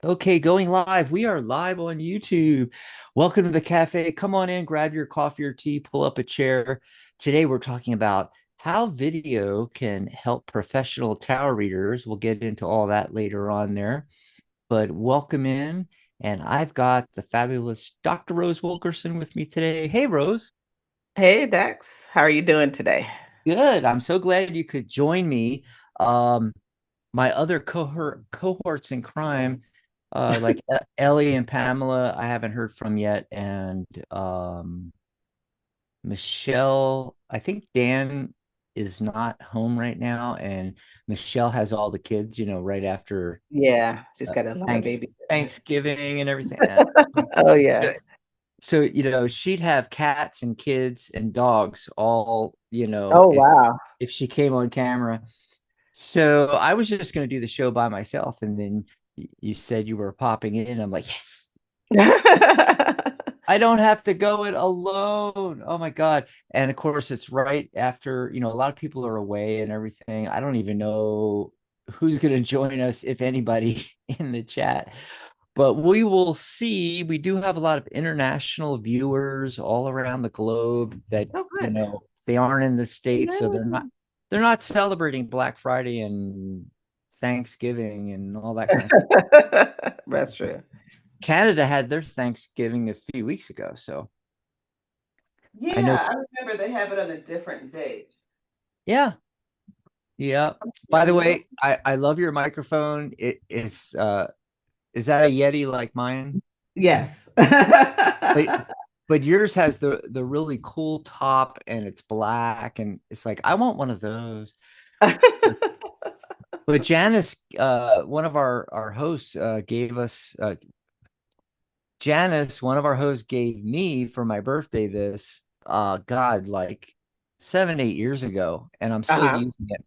Okay, going live. We are live on YouTube. Welcome to the cafe. Come on in, grab your coffee or tea, pull up a chair. Today, we're talking about how video can help professional tarot readers. We'll get into all that later on there. But welcome in. And I've got the fabulous Dr. Rose Wilkerson with me today. Hey, Rose. Hey Dex, how are you doing today? Good. I'm so glad you could join me. Um, my other cohorts in crime, like Ellie and Pamela, I haven't heard from yet, and Michelle. I think Dan is not home right now, and Michelle has all the kids, right after Yeah, she's uh, got a lot of babysitting. Thanksgiving and everything. Oh So, yeah. so she'd have cats and kids and dogs all, Oh wow. if she came on camera. So I was just going to do the show by myself, and then you said you were popping in. I'm like, yes, I don't have to go it alone. Oh my God. And of course, it's right after, a lot of people are away and everything. I don't even know who's going to join us, if anybody, in the chat. But we will see. We do have a lot of international viewers all around the globe that, Oh good. they aren't in the States, so they're not Yay. they're not celebrating Black Friday and Thanksgiving and all that kind of stuff. That's true. Canada had their Thanksgiving a few weeks ago, so I know. Yeah, I remember they have it on a different date. Yeah, yeah. By the Mhm. way, I love your microphone. It's is that a Yeti like mine? Yes. But but yours has the really cool top and it's black and it's like I want one of those. But Janice, one of our hosts, gave us Janice, one of our hosts, gave me for my birthday this God, like 7, 8 years ago, and I'm still Uh-huh. using it.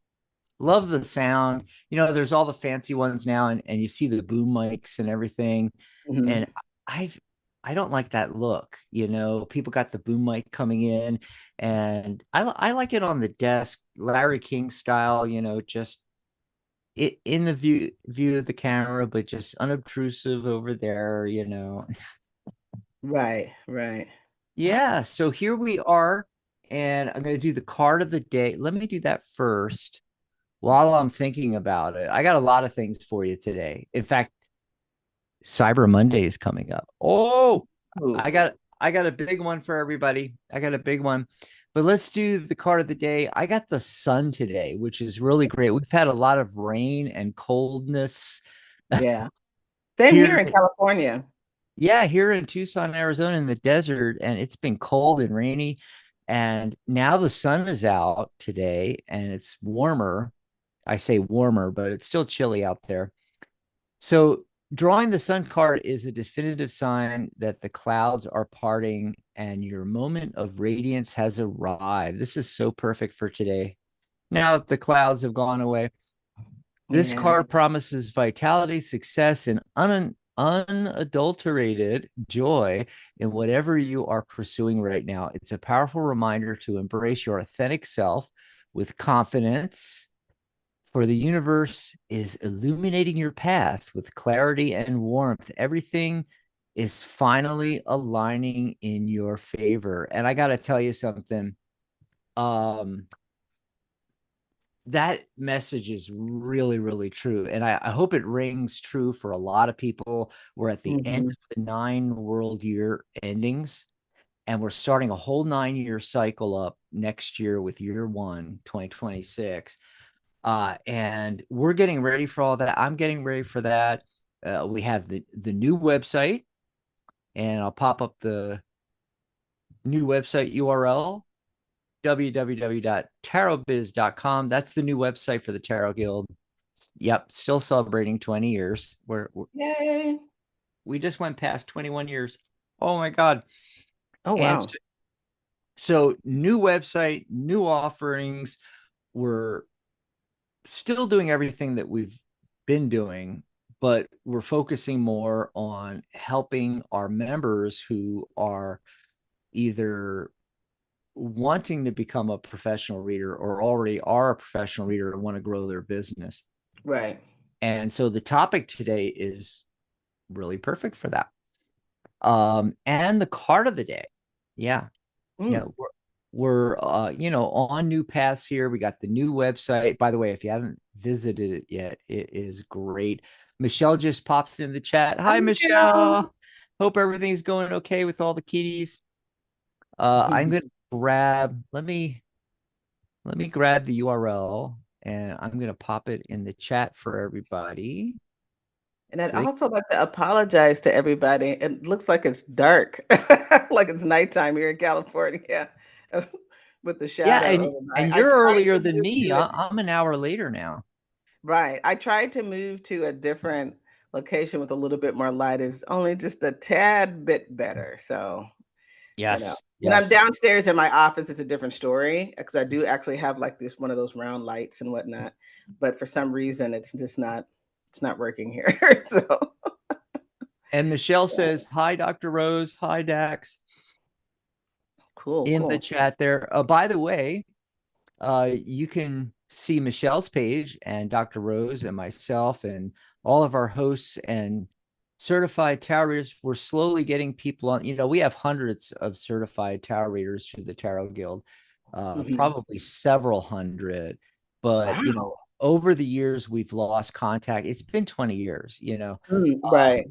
Love the sound. There's all the fancy ones now, and you see the boom mics and everything. Mhm. And I've I don't like that look. People got the boom mic coming in, and I like it on the desk, Larry King style. Just it in the view of the camera, but just unobtrusive over there. Right, right. Yeah. So here we are, and I'm going to do the card of the day. Let me do that first while I'm thinking about it. I got a lot of things for you today. In fact, Cyber Monday is coming up. Oh, Ooh. I got I got a big one for everybody. I got a big one. But let's do the card of the day. I got the sun today, which is really great. We've had a lot of rain and coldness Yeah. Same here here. in California. Yeah, here in Tucson, Arizona, in the desert, and it's been cold and rainy. And now the sun is out today and it's warmer. I say warmer, but it's still chilly out there. So, drawing the sun card is a definitive sign that the clouds are parting and your moment of radiance has arrived. This is so perfect for today. Now that the clouds have gone away, this Yeah. card promises vitality, success, and unadulterated joy in whatever you are pursuing right now. It's a powerful reminder to embrace your authentic self with confidence, for the universe is illuminating your path with clarity and warmth. Everything is finally aligning in your favor. And I got to tell you something. Um, that message is really, really true. And I hope it rings true for a lot of people. We're at the end Mhm. of the 9 world year endings, and we're starting a whole 9 year cycle up next year with year one, 2026. And we're getting ready for all that. I'm getting ready for that. We have the new website, and I'll pop up the new website URL www.tarotbiz.com. That's the new website for the Tarot Guild. Yep, still celebrating 20 years. Yay. We just went past 21 years. Oh my God. Oh And wow. so new website, new offerings. We're still doing everything that we've been doing, but we're focusing more on helping our members who are either wanting to become a professional reader or already are a professional reader and want to grow their business. Right. And so the topic today is really perfect for that. And the card of the day. Yeah. Yeah. Mm. We're on new paths here. We got the new website. By the way, if you haven't visited it yet, it is great. Michelle just popped in the chat. Hi, Hi, Michelle. Michelle. Hope everything's going okay with all the kitties. I'm gonna grab, let me grab the URL and I'm gonna pop it in the chat for everybody. And I'd So they also like to apologize to everybody. It looks like it's dark, like it's nighttime here in California with the Yeah, shadow. and And and I you're tried earlier to than move me. to it. I'm an hour later now. Right. I tried to move to a different location with a little bit more light. It's only just a tad bit better. So, Yes, when I'm yes. downstairs in my office, it's a different story because I do actually have like this one of those round lights and whatnot. But for some reason, it's not working here. So, And Michelle says, "Hi, Dr. Rose. Hi, Dax." cool, In the cool. chat there. By the way, you can see Michelle's page and Dr. Rose and myself and all of our hosts and certified tarot readers. We're slowly getting people on. We have hundreds of certified tarot readers through the Tarot Guild, Mhm. probably several hundred. But, Wow. over the years, we've lost contact. It's been 20 years. Right.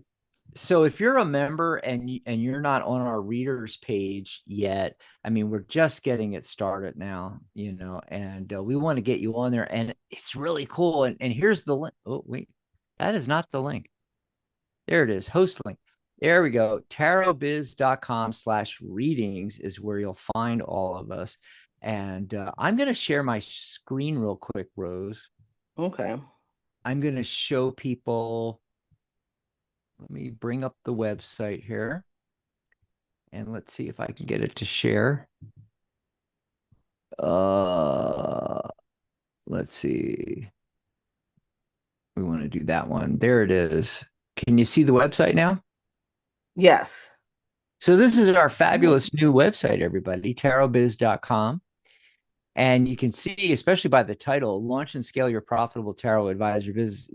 So if you're a member and you're not on our readers page yet, I mean, we're just getting it started now, and we want to get you on there, and it's really cool. And here's the link. Oh, wait, that is not the link. There it is. Host link. There we go. tarotbiz.com/readings is where you'll find all of us. And I'm going to share my screen real quick, Rose. Okay. I'm going to show people. Let me bring up the website here. And let's see if I can get it to share. Uh, let's see. We want to do that one. There it is. Can you see the website now? Yes. So this is our Right. fabulous new website, everybody, tarotbiz.com. And you can see, especially by the title, launch and scale your profitable tarot advisor business,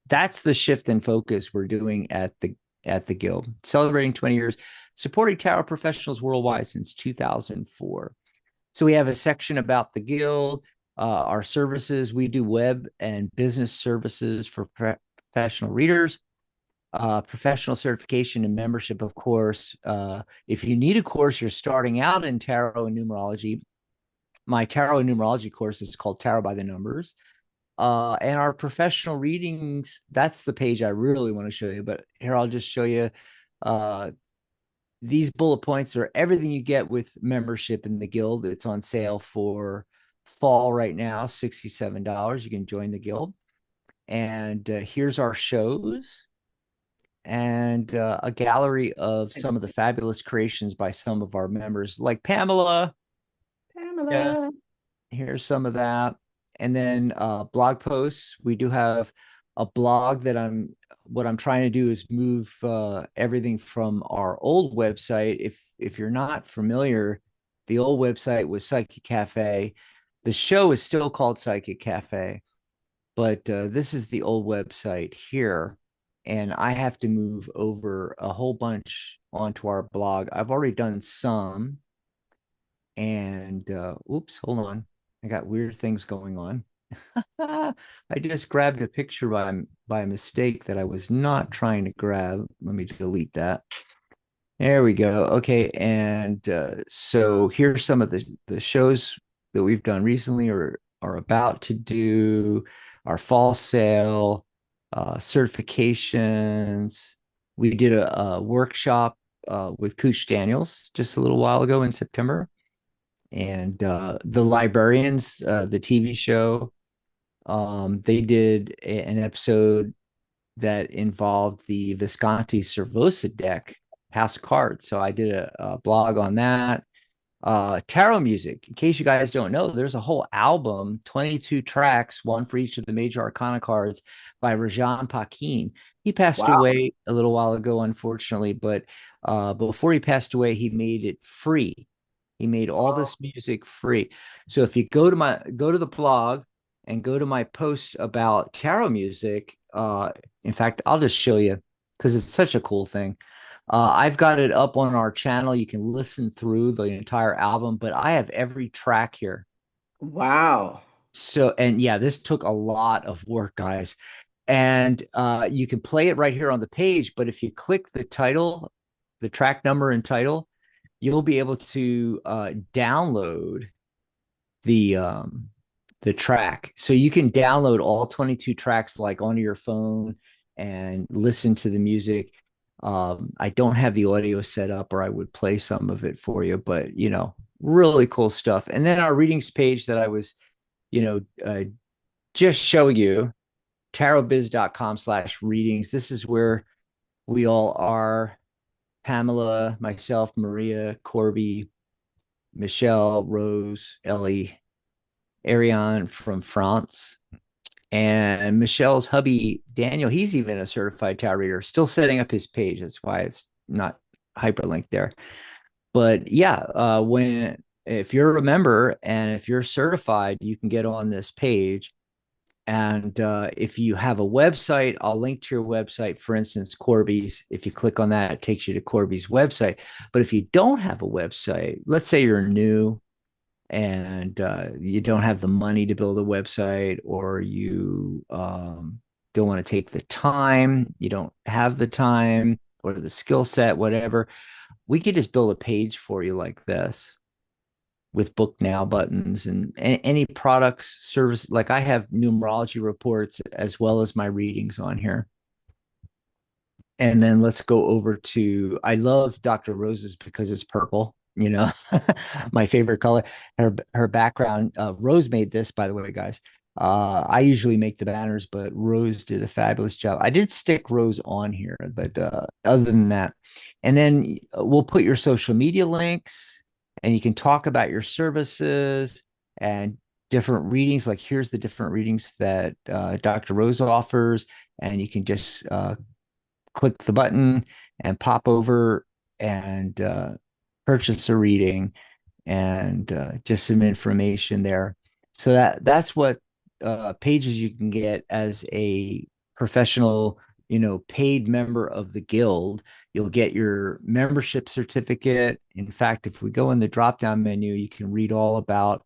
that's the shift in focus we're doing at the Guild, celebrating 20 years, supporting tarot professionals worldwide since 2004. So we have a section about the Guild, our services. We do web and business services for professional readers, professional certification and membership, of course. If you need a course, you're starting out in tarot and numerology. My tarot and numerology course is called Tarot by the Numbers. And our professional readings, that's the page I really want to show you. But here, I'll just show you. Uh, these bullet points are everything you get with membership in the Guild. It's on sale for fall right now, $67. You can join the Guild. And here's our shows and a gallery of some of the fabulous creations by some of our members, like Pamela. Yes, Pamela. here's some of that. And then blog posts. We do have a blog that what I'm trying to do is move everything from our old website. If you're not familiar, the old website was Psychic Cafe. The show is still called Psychic Cafe, but this is the old website here. And I have to move over a whole bunch onto our blog. I've already done some. And oops, hold on. I got weird things going on. I just grabbed a picture by mistake that I was not trying to grab. Let me delete that. There we go. Okay, and so here's some of the shows that we've done recently or are about to do. Our fall sale, certifications. We did a workshop with Cooch Daniels just a little while ago in September, and the Librarians, the TV show. They did an episode that involved the Visconti Cervosa deck, House of Cards. So I did a blog on that. Tarot music. In case you guys don't know, there's a whole album, 22 tracks, one for each of the major arcana cards by Rajan Pakin. He passed Wow. away a little while ago, unfortunately, but before he passed away, he made it free. He made all Oh, this music free. So if you go to the blog and go to my post about tarot music, in fact, I'll just show you. because it's such a cool thing. I've got it up on our channel. You can listen through the entire album, but I have every track here. Wow. So, and yeah, this took a lot of work, guys. And you can play it right here on the page. But if you click the title, the track number and title, you'll be able to download the um, the track. So you can download all 22 tracks like onto your phone and listen to the music. I don't have the audio set up, or I would play some of it for you, but really cool stuff. And then our readings page that I was, you know, just showing you, tarotbiz.com/readings. This is where we all are. Pamela, myself, Maria, Corby, Michelle, Rose, Ellie, Ariane from France, and Michelle's hubby, Daniel. He's even a certified tarot reader, still setting up his page. That's why it's not hyperlinked there. But yeah, if you're a member and if you're certified, you can get on this page. And if you have a website, I'll link to your website. For instance, Corby's. If you click on that, it takes you to Corby's website. But if you don't have a website, let's say you're new and you don't have the money to build a website, or you don't want to take the time, you don't have the time or the skill set, whatever, we could just build a page for you like this with book now buttons and any products, service. Like I have numerology reports as well as my readings on here. And then let's go over to, I love Dr. Rose's because it's purple, my favorite color. Her background, Rose made this, by the way, guys. I usually make the banners, but Rose did a fabulous job. I did stick Rose on here, but other than that, and then we'll put your social media links, and you can talk about your services and different readings. Like here's the different readings that Dr. Rose offers, and you can just click the button and pop over and purchase a reading, and just some information there. So that's what pages you can get as a professional, paid member of the guild. You'll get your membership certificate. In fact, if we go in the drop down menu, you can read all about.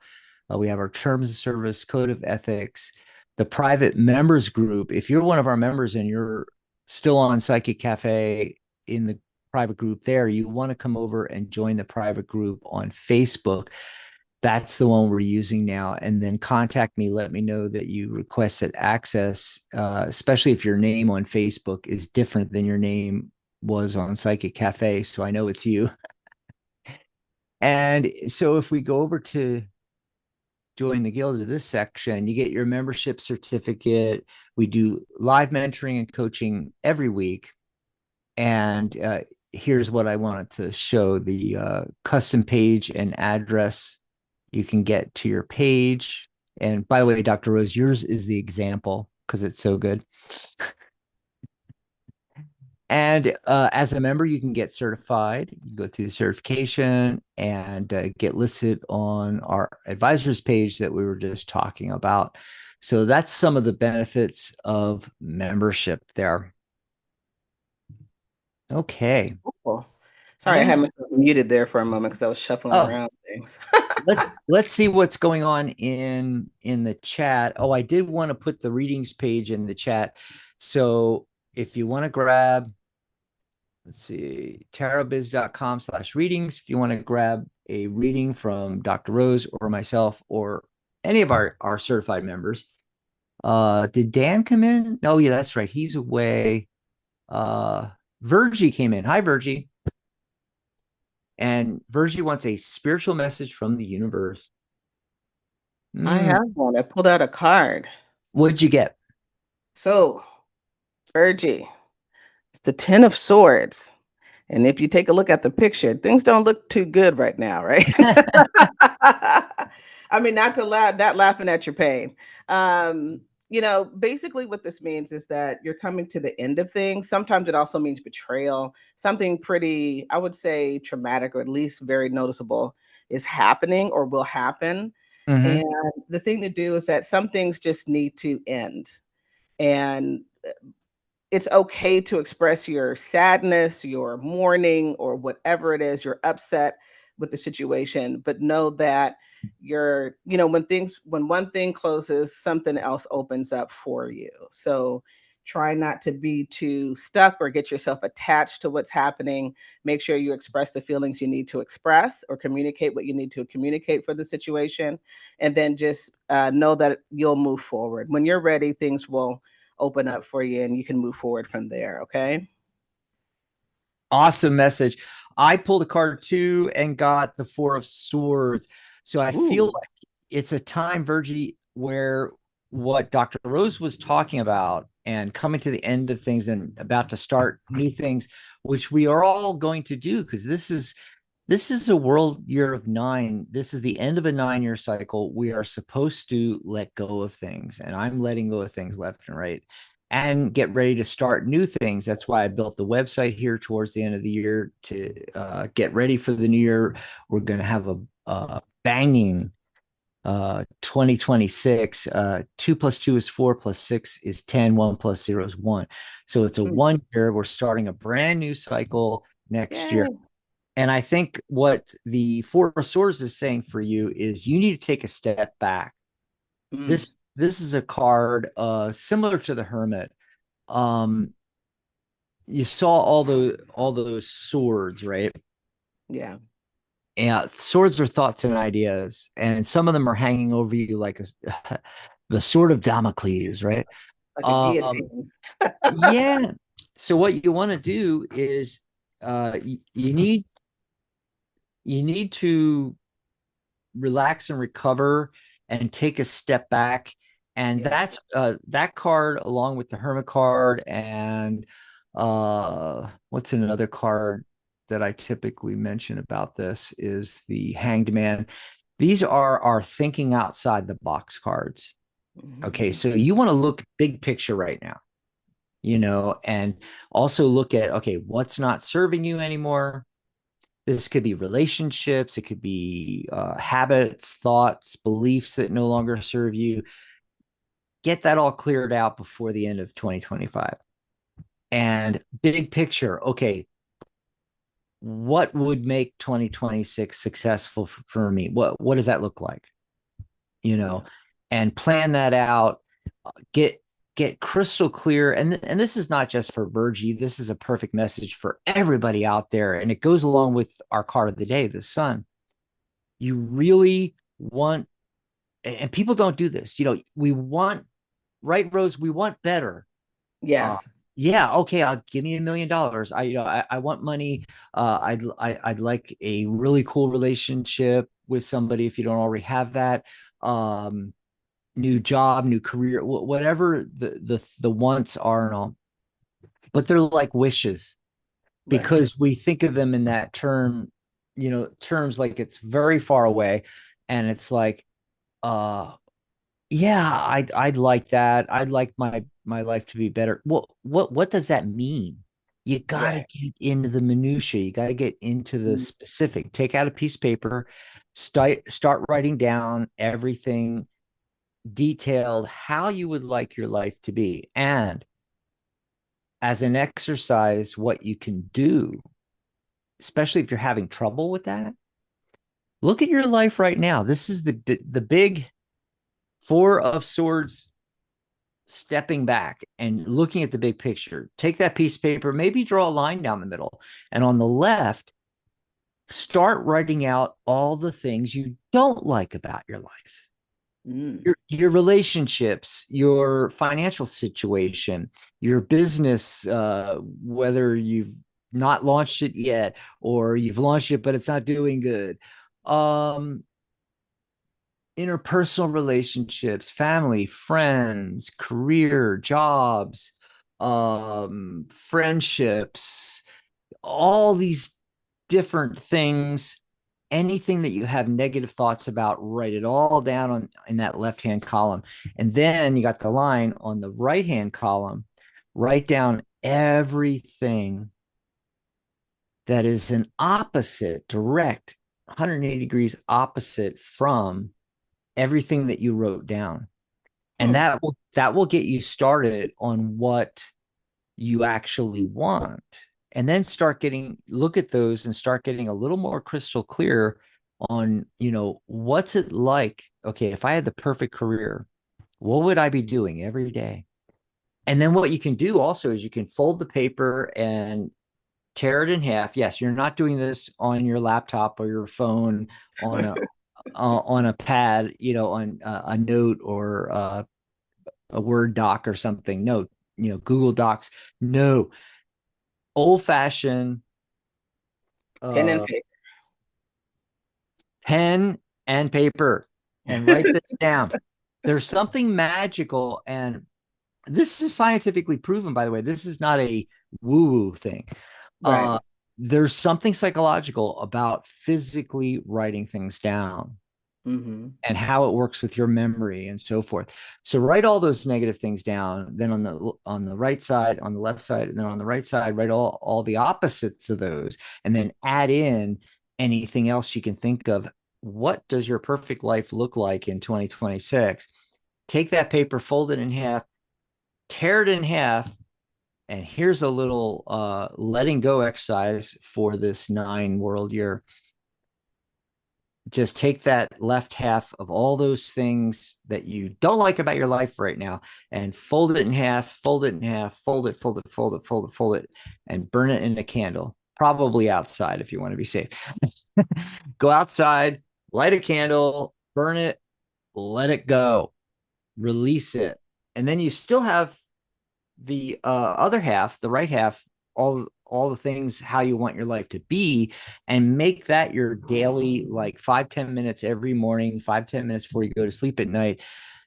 We have our terms of service, code of ethics, the private members group. If you're one of our members and you're still on Psychic Cafe in the private group there, you want to come over and join the private group on Facebook. That's the one we're using now. And then contact me, let me know that you requested access, especially if your name on Facebook is different than your name was on Psychic Cafe. So I know it's you. And so if we go over to join the guild, to this section, you get your membership certificate. We do live mentoring and coaching every week. And here's what I wanted to show, the custom page and address. You can get to your page. And by the way, Dr. Rose, yours is the example because it's so good. And as a member, you can get certified. You go through the certification and get listed on our advisors page that we were just talking about. So that's some of the benefits of membership there. Okay. Cool. Sorry, I Yeah. had myself muted there for a moment because I was shuffling Oh, around things. let's see what's going on in the chat. Oh, I did want to put the readings page in the chat. So if you want to grab, let's see, tarotbiz.com/readings. If you want to grab a reading from Dr. Rose or myself or any of our certified members. Did Dan come in? No, yeah, that's right. He's away. Virgie came in. Hi, Virgie. And Virgie wants a spiritual message from the universe. I have one. I pulled out a card. What'd you get? So, Virgie, it's the Ten of Swords. And if you take a look at the picture, things don't look too good right now, right? I mean, not laughing at your pain. Basically what this means is that you're coming to the end of things. Sometimes it also means betrayal. Something pretty, I would say, traumatic, or at least very noticeable, is happening or will happen. Mm-hmm. And the thing to do is that some things just need to end. And it's okay to express your sadness, your mourning, or whatever it is, you're upset with the situation, but know that when one thing closes, something else opens up for you. So try not to be too stuck or get yourself attached to what's happening. Make sure you express the feelings you need to express or communicate what you need to communicate for the situation. And then just know that you'll move forward. When you're ready, things will open up for you and you can move forward from there. Okay. Awesome message. I pulled a card too and got the Four of Swords. So I feel Ooh. like it's a time, Virgie, where what Dr. Rose was talking about and coming to the end of things and about to start new things, which we are all going to do because this is a world year of 9. This is the end of a 9-year cycle. We are supposed to let go of things, and I'm letting go of things left and right and get ready to start new things. That's why I built the website here towards the end of the year to get ready for the new year. We're going to have a banging 2026. 2 plus 2 is 4 plus 6 is 10. 1 plus 0 is 1. So it's a Mm. 1 year. We're starting a brand new cycle next year. Yay. And I think what the Four of Swords is saying for you is you need to take a step back. Mm. This is a card similar to the Hermit. Um, you saw all those swords, right? Yeah. Yeah, swords are thoughts and ideas, and some of them are hanging over you like a, the sword of Damocles, right? Like a Um, guillotine. yeah. So what you want to do is you need to relax and recover and take a step back. And Yes. that's that card along with the Hermit card and what's another card that I typically mention about this is the Hanged Man. These are our thinking outside the box cards. Okay, Mhm. so you want to look big picture right now, and also look at, okay, what's not serving you anymore. This could be relationships, it could be habits, thoughts, beliefs that no longer serve you. Get that all cleared out before the end of 2025. And big picture, okay, what would make 2026 successful for me? What does that look like? You Yeah. know, and plan that out. Get crystal clear. And this is not just for Virgie. This is a perfect message for everybody out there. And it goes along with our card of the day, the sun. You really want, and people don't do this, we want, right, Rose, we want better. uh Yes. yeah, okay, I'll give me $1 million. I want money. I'd like a really cool relationship with somebody if you don't already have that. New job, new career, whatever the wants are and all, but they're like wishes Right. because we think of them in that terms like it's very far away. And it's like, uh yeah, I'd like that. I'd like my life to be better. What does that mean? You got to Right. get into the minutia. You got to get into the Mm. specific. Take out a piece of paper, start writing down everything detailed how you would like your life to be. And as an exercise, what you can do, especially if you're having trouble with that, look at your life right now. This is the big Four of Swords, stepping back and looking at the big picture. Take that piece of paper, maybe draw a line down the middle, and on the left, start writing out all the things you don't like about your life. Mm. Your relationships, your financial situation, your business, whether you've not launched it yet or you've launched it but it's not doing good. Um, Interpersonal relationships, family, friends, career, jobs, friendships, all these different things. Anything that you have negative thoughts about, write it all down in that left hand column. And then you got the line on the right hand column. Write down everything that is an opposite, direct 180 degrees opposite from everything that you wrote down. And Hmm. that will get you started on what you actually want, and then look at those and start getting a little more crystal clear on, what's it like? Okay, if I had the perfect career, what would I be doing every day? And then what you can do also is you can fold the paper and tear it in half. Yes, you're not doing this on your laptop or your phone on a pad, on a note or a Word doc or something. No, Google Docs. No, old fashioned Pen and uh, paper. pen and paper, and write this down. There's something magical, and this is scientifically proven, by the way. This is not a woo-woo thing. Right. There's something psychological about physically writing things down Mm-hmm. and how it works with your memory and so forth. So write all those negative things down. Then on the right side, on the left side, and then on the right side, write all the opposites of those, and then add in anything else you can think of. What does your perfect life look like in 2026? Take that paper, fold it in half, tear it in half, and here's a little letting go exercise for this 9 world year. Just take that left half of all those things that you don't like about your life right now and fold it in half, fold it in half, fold it, fold it, fold it, fold it, fold it, and burn it in a candle, probably outside if you want to be safe. Go outside, light a candle, burn it, let it go, release it. And then you still have the other half, the right half, all the things how you want your life to be, and make that your daily, like 5-10 minutes every morning, 5-10 minutes before you go to sleep at night.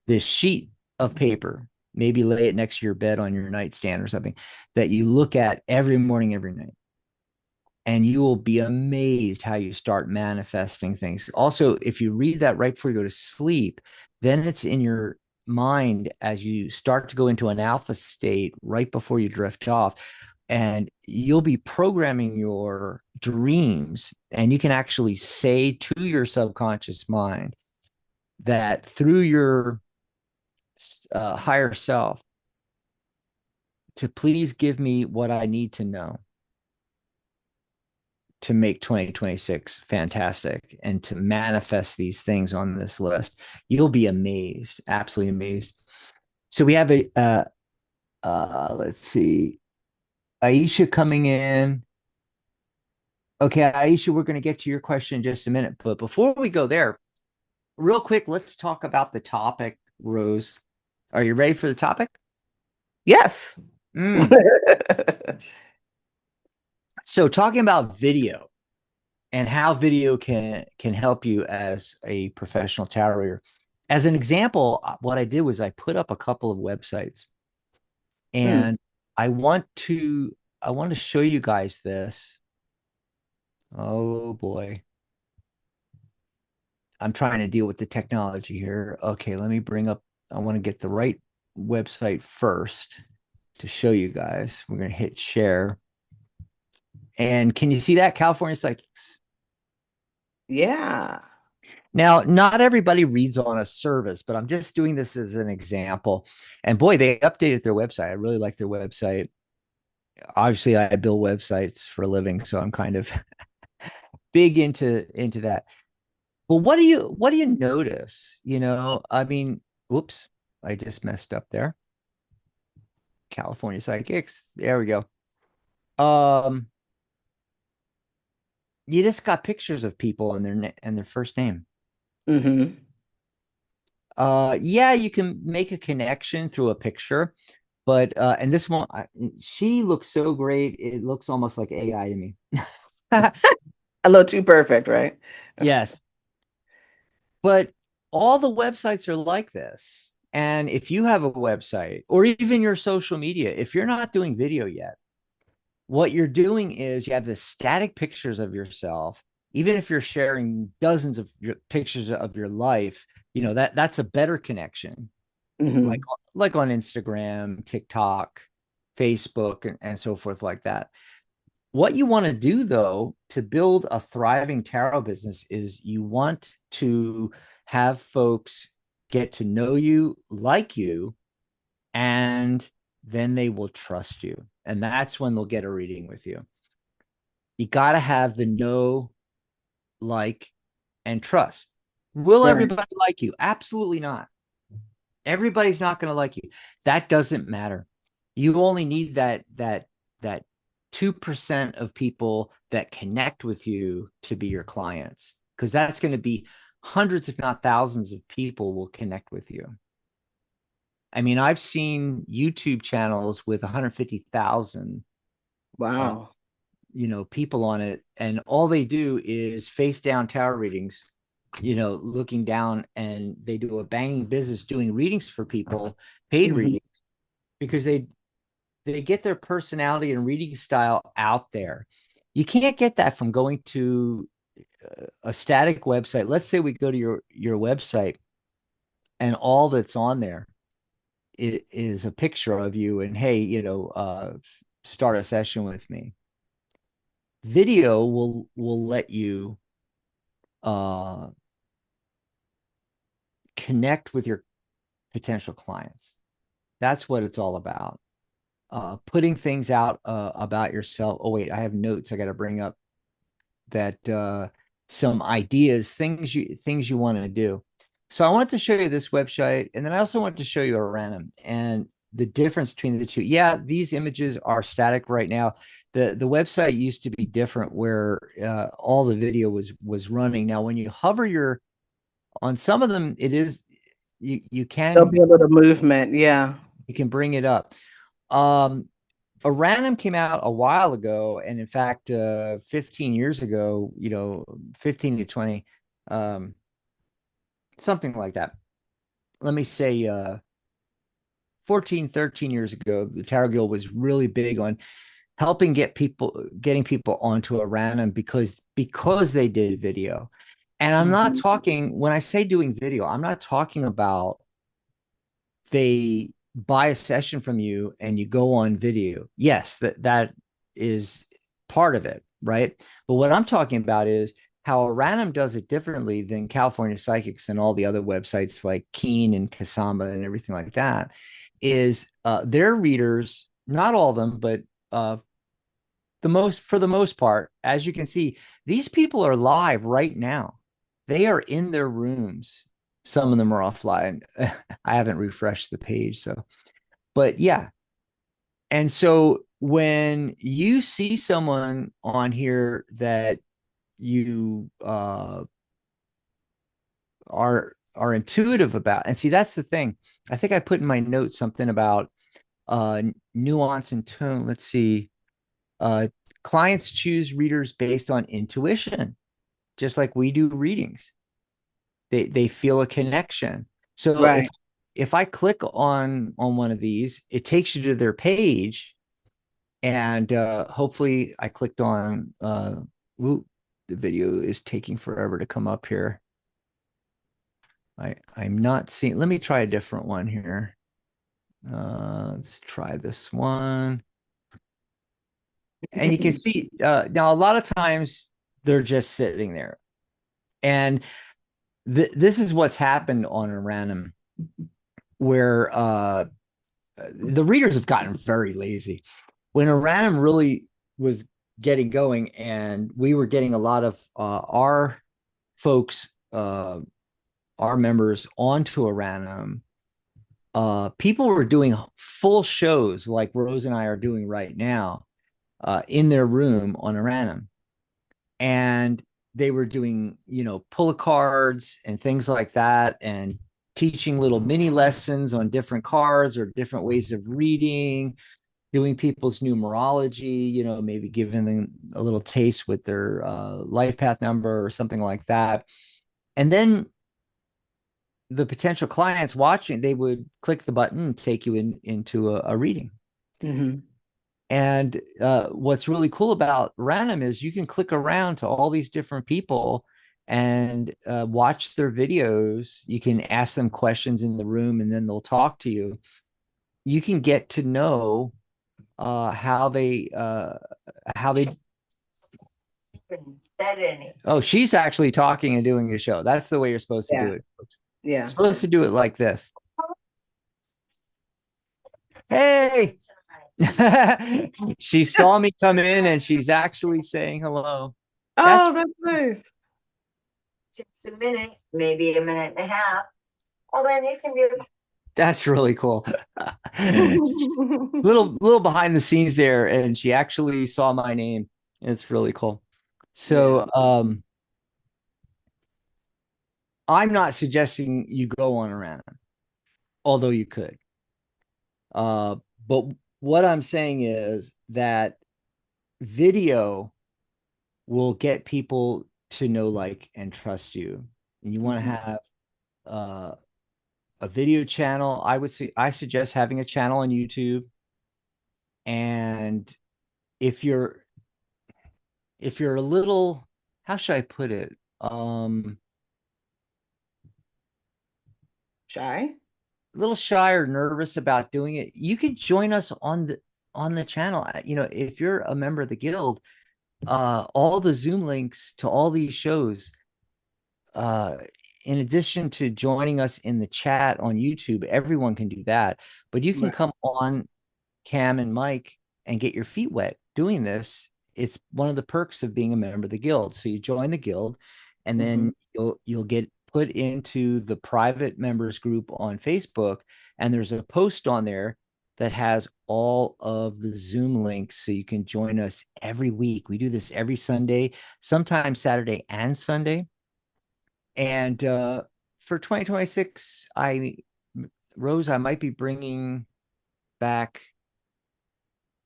This sheet of paper, maybe lay it next to your bed on your nightstand or something, that you look at every morning, every night. And you will be amazed how you start manifesting things. Also, if you read that right before you go to sleep, then it's in your mind as you start to go into an alpha state right before you drift off. And you'll be programming your dreams. And you can actually say to your subconscious mind that through your higher self, to please give me what I need to know to make 2026 fantastic and to manifest these things on this list. You'll be amazed, absolutely amazed. So we have let's see, Aisha coming in. Okay, Aisha, we're going to get to your question in just a minute, but before we go there, real quick, let's talk about the topic. Rose, are you ready for the topic? Yes. Mm. So talking about video and how video can help you as a professional tarot reader. As an example, what I did was I put up a couple of websites, Mm. and I want to show you guys this. Oh boy. I'm trying to deal with the technology here. Okay, let me bring up, I want to get the right website first to show you guys. We're going to hit share. And can you see that? California Psychics. Yeah. Now, not everybody reads on a service, but I'm just doing this as an example. And boy, they updated their website. I really like their website. Obviously, I build websites for a living, so I'm kind of big into that. But what do you notice? I mean, whoops, I just messed up there. California Psychics. There we go. Um, you just got pictures of people and their first name. Mm-hmm. Yeah, you can make a connection through a picture, but and this one, she looks so great, it looks almost like AI to me. A little too perfect, right? Yes, but all the websites are like this. And if you have a website or even your social media, if you're not doing video yet, what you're doing is you have the static pictures of yourself. Even if you're sharing dozens of pictures of your life, that's a better connection, like Mm-hmm. like on Instagram, TikTok, Facebook, and so forth, like that. What you want to do, though, to build a thriving tarot business is you want to have folks get to know you, like you, and then they will trust you. and that's when they'll get a reading with you. You got to have the know, like, and trust. Will Right. everybody like you? Absolutely not. Everybody's not going to like you. That doesn't matter. You only need that 2% of people that connect with you to be your clients, because that's going to be hundreds, if not thousands, of people will connect with you. I mean, I've seen YouTube channels with 150,000 uh, Wow. people on it, and all they do is face down tarot readings, looking down, and they do a banging business doing readings for people, paid Mhm. readings, because they get their personality and reading style out there. You can't get that from going to a static website. Let's say we go to your website, and all that's on there is a picture of you, and hey, start a session with me. Video will let you uh connect with your potential clients. That's what it's all about. Putting things out about yourself. Oh wait, I have notes I got to bring up, that some ideas, things you want to do. So I want to show you this website, and then I also want to show you a random and the difference between the two. Yeah, these images are static right now. The website used to be different, where all the video was running. Now, when you hover your on some of them, it is you There'll can be a little movement. Yeah. you can bring it up. Um, a random came out a while ago, and in fact, 15 years ago, 15 to 20, um, something like that. Let me say 14, 13 years ago, the Tarot Guild was really big on helping getting people onto a random, because they did video. And I'm not Mhm. talking, when I say doing video, I'm not talking about they buy a session from you and you go on video. Yes, that is part of it, right? But what I'm talking about is how a random does it differently than California Psychics and all the other websites like Keen and Kasamba and everything like that. Is their readers, not all of them, but for the most part, as you can see, these people are live right now. They are in their rooms. Some of them are offline. I haven't refreshed the page, so, but yeah. And so when you see someone on here that you are intuitive about, and see, that's the thing. I think I put in my notes something about nuance and tone. Let's see. Uh, Clients choose readers based on intuition, just like we do readings. They feel a connection. So if Right. if I click on one of these, it takes you to their page, and hopefully I clicked on. Ooh, the video is taking forever to come up here. I'm not seeing. Let me try a different one here. Let's try this one. And you can see now a lot of times they're just sitting there. And this is what's happened on a random, where the readers have gotten very lazy. When a random really was getting going, and we were getting a lot of our folks, our members onto a random, people were doing full shows like Rose and I are doing right now, in their room on a random. And they were doing, pull of cards and things like that, and teaching little mini lessons on different cards or different ways of reading, doing people's numerology, maybe giving them a little taste with their life path number or something like that. And then the potential clients watching, they would click the button and take you into a reading. Mhm. And what's really cool about random is you can click around to all these different people and watch their videos. You can ask them questions in the room, and then they'll talk to you. You can get to know how they. Oh, she's actually talking and doing a show. That's the way you're supposed to do Yeah. it. You're Yeah. supposed to do it like this. Hey, She saw me come in and she's actually saying hello. That's Oh, that's nice. Just a minute, maybe a minute and a half. Well, then you can be. that's really cool. Little behind the scenes there, and she actually saw my name. It's really cool. Yeah. So I'm not suggesting you go on around, although you could. Uh, but what I'm saying is that video will get people to know, like, and trust you. And you want to Mhm. have uh, a video channel. I suggest having a channel on YouTube. And if you're a little, how should I put it? Shy? A little shy or nervous about doing it, you can join us on the channel. You know, if you're a member of the guild, all the Zoom links to all these shows, uh, in addition to joining us in the chat on YouTube, everyone can do that. But you can Right. come on Cam and Mike and get your feet wet doing this. It's one of the perks of being a member of the guild. So you join the guild, and Mhm. then you'll get put into the private members group on Facebook, and there's a post on there that has all of the Zoom links so you can join us every week. We do this every Sunday, sometimes Saturday and Sunday. And for 2026, I might be bringing back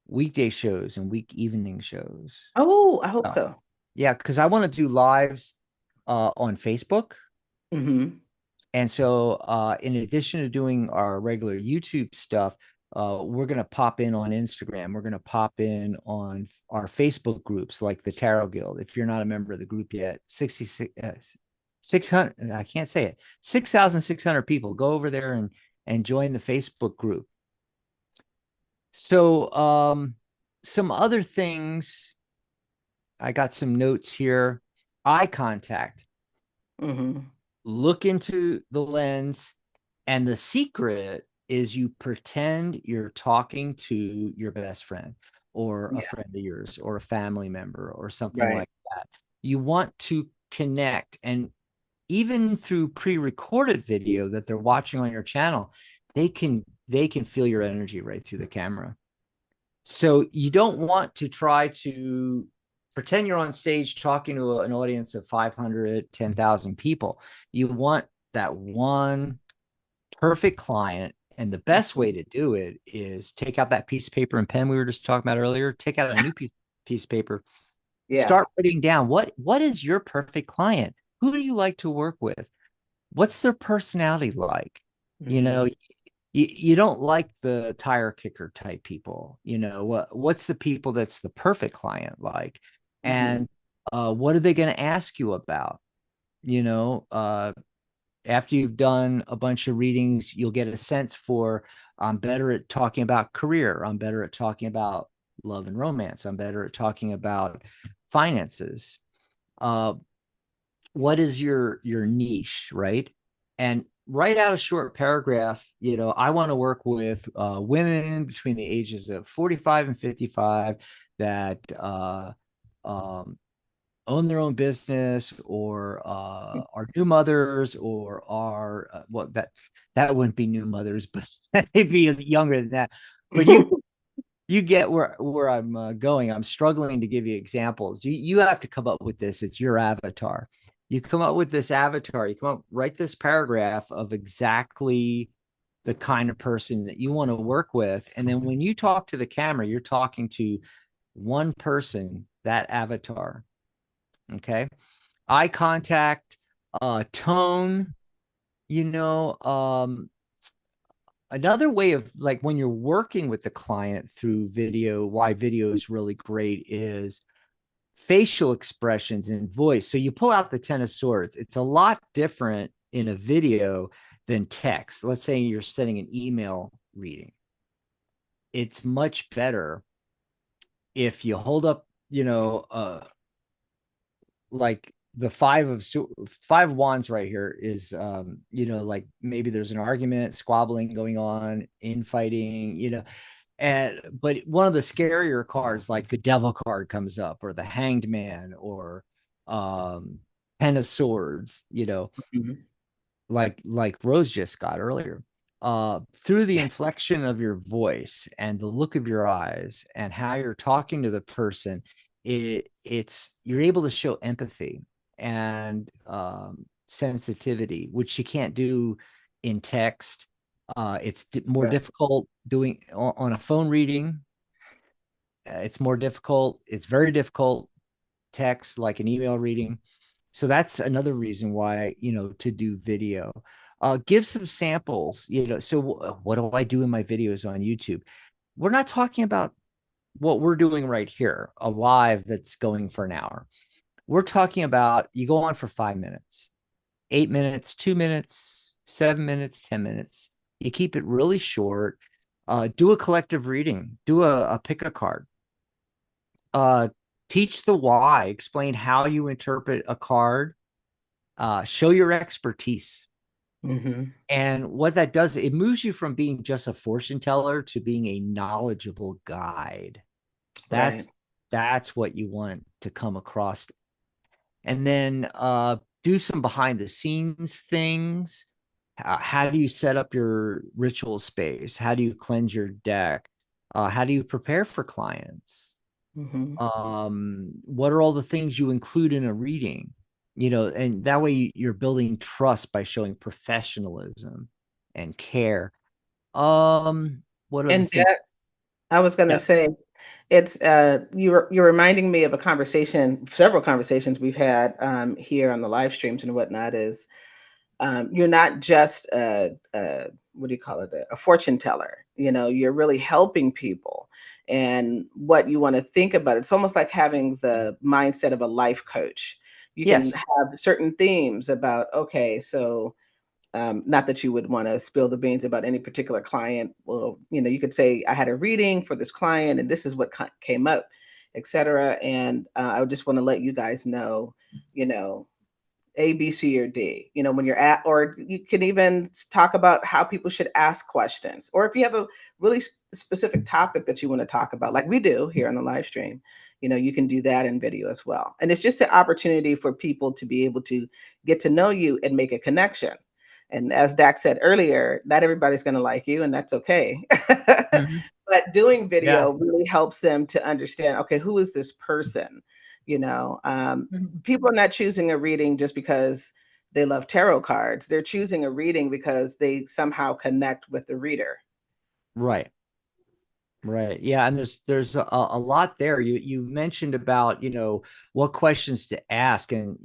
weekday shows and week evening shows. Oh, I hope Uh, so. yeah, because I want to do lives on Facebook. Mhm. And so, in addition to doing our regular YouTube stuff, we're going to pop in on Instagram. We're going to pop in on our Facebook groups like the Tarot Guild. If you're not a member of the group yet, 600, I can't say it, 6,600 people. Go over there and join the Facebook group. So, some other things, I got some notes here. Eye contact. Mhm. Look into the lens, and the secret is you pretend you're talking to your best friend or a Yeah. friend of yours or a family member or something Right. like that. You want to connect, and even through pre-recorded video that they're watching on your channel, they can feel your energy right through the camera. So you don't want to try to pretend you're on stage talking to an audience of 500, 10,000 people. You want that one perfect client. And the best way to do it is take out that piece of paper and pen we were just talking about earlier. Take out a new piece of paper. Yeah. Start writing down what is your perfect client? Who do you like to work with? What's their personality like? You know, Mhm. you don't like the tire kicker type people. You know, what's the people that's the perfect client like? Mhm. And what are they going to ask you about? You know, after you've done a bunch of readings, you'll get a sense for, I'm better at talking about career. I'm better at talking about love and romance. I'm better at talking about finances. Uh, what is your niche, right? And write out a short paragraph. You know, I want to work with women between the ages of 45 and 55 that um, own their own business, or are new mothers, or are well, that wouldn't be new mothers, but maybe younger than that. But you get where I'm going. I'm struggling to give you examples. You have to come up with this. It's your avatar. You come up with this avatar. You come up, write this paragraph of exactly the kind of person that you want to work with, and then when you talk to the camera, you're talking to one person, that avatar. Okay, eye contact, tone. You know, another way of, like, when you're working with the client through video, why video is really great is facial expressions and voice. So you pull out the 10 of swords. It's a lot different in a video than text. Let's say you're sending an email reading. It's much better if you hold up, like the five of wands right here is, like maybe there's an argument, squabbling going on, infighting. But one of the scarier cards, like the Devil card, comes up, or the Hanged Man, or um, Ten of Swords. Mhm. Like Rose just got earlier. Through the inflection of your voice and the look of your eyes and how you're talking to the person, it's you're able to show empathy and sensitivity, which you can't do in text. It's more Right. difficult doing on a phone reading. It's more difficult. It's very difficult text, like an email reading. So that's another reason why, to do video. Give some samples. So what do I do in my videos on YouTube? We're not talking about what we're doing right here, a live that's going for an hour. We're talking about, you go on for 5 minutes, 8 minutes, 2 minutes, 7 minutes, 10 minutes. You keep it really short. Do a collective reading, do a pick a card. Teach the why, explain how you interpret a card, show your expertise. Mhm. And what that does, it moves you from being just a fortune teller to being a knowledgeable guide. Right. That's what you want to come across. And then do some behind the scenes things. How do you set up your ritual space? How do you cleanse your deck? How do you prepare for clients? Mhm. What are all the things you include in a reading? And that way you're building trust by showing professionalism and care. What other And things? I was going to Yeah. say, it's you're reminding me of a conversation, several conversations we've had here on the live streams and whatnot. Is you're not just what do you call it, a fortune teller. You're really helping people, and what you want to think about. It's almost like having the mindset of a life coach. You can Yes. have certain themes about, okay, so not that you would want to spill the beans about any particular client. Well, you could say, I had a reading for this client and this is what came up, etc. And I would just want to let you guys know, you know, A, B, C, or D, when you're at, or you can even talk about how people should ask questions. Or if you have a really specific topic that you want to talk about, like we do here on the live stream, you can do that in video as well. And it's just an opportunity for people to be able to get to know you and make a connection. And as Dak said earlier, not everybody's going to like you, and that's okay. Mhm. But doing Yeah. video really helps them to understand, okay, who is this person? People are not choosing a reading just because they love tarot cards. They're choosing a reading because they somehow connect with the reader. Right. Right. Yeah. And there's a lot there. You mentioned about, what questions to ask. And,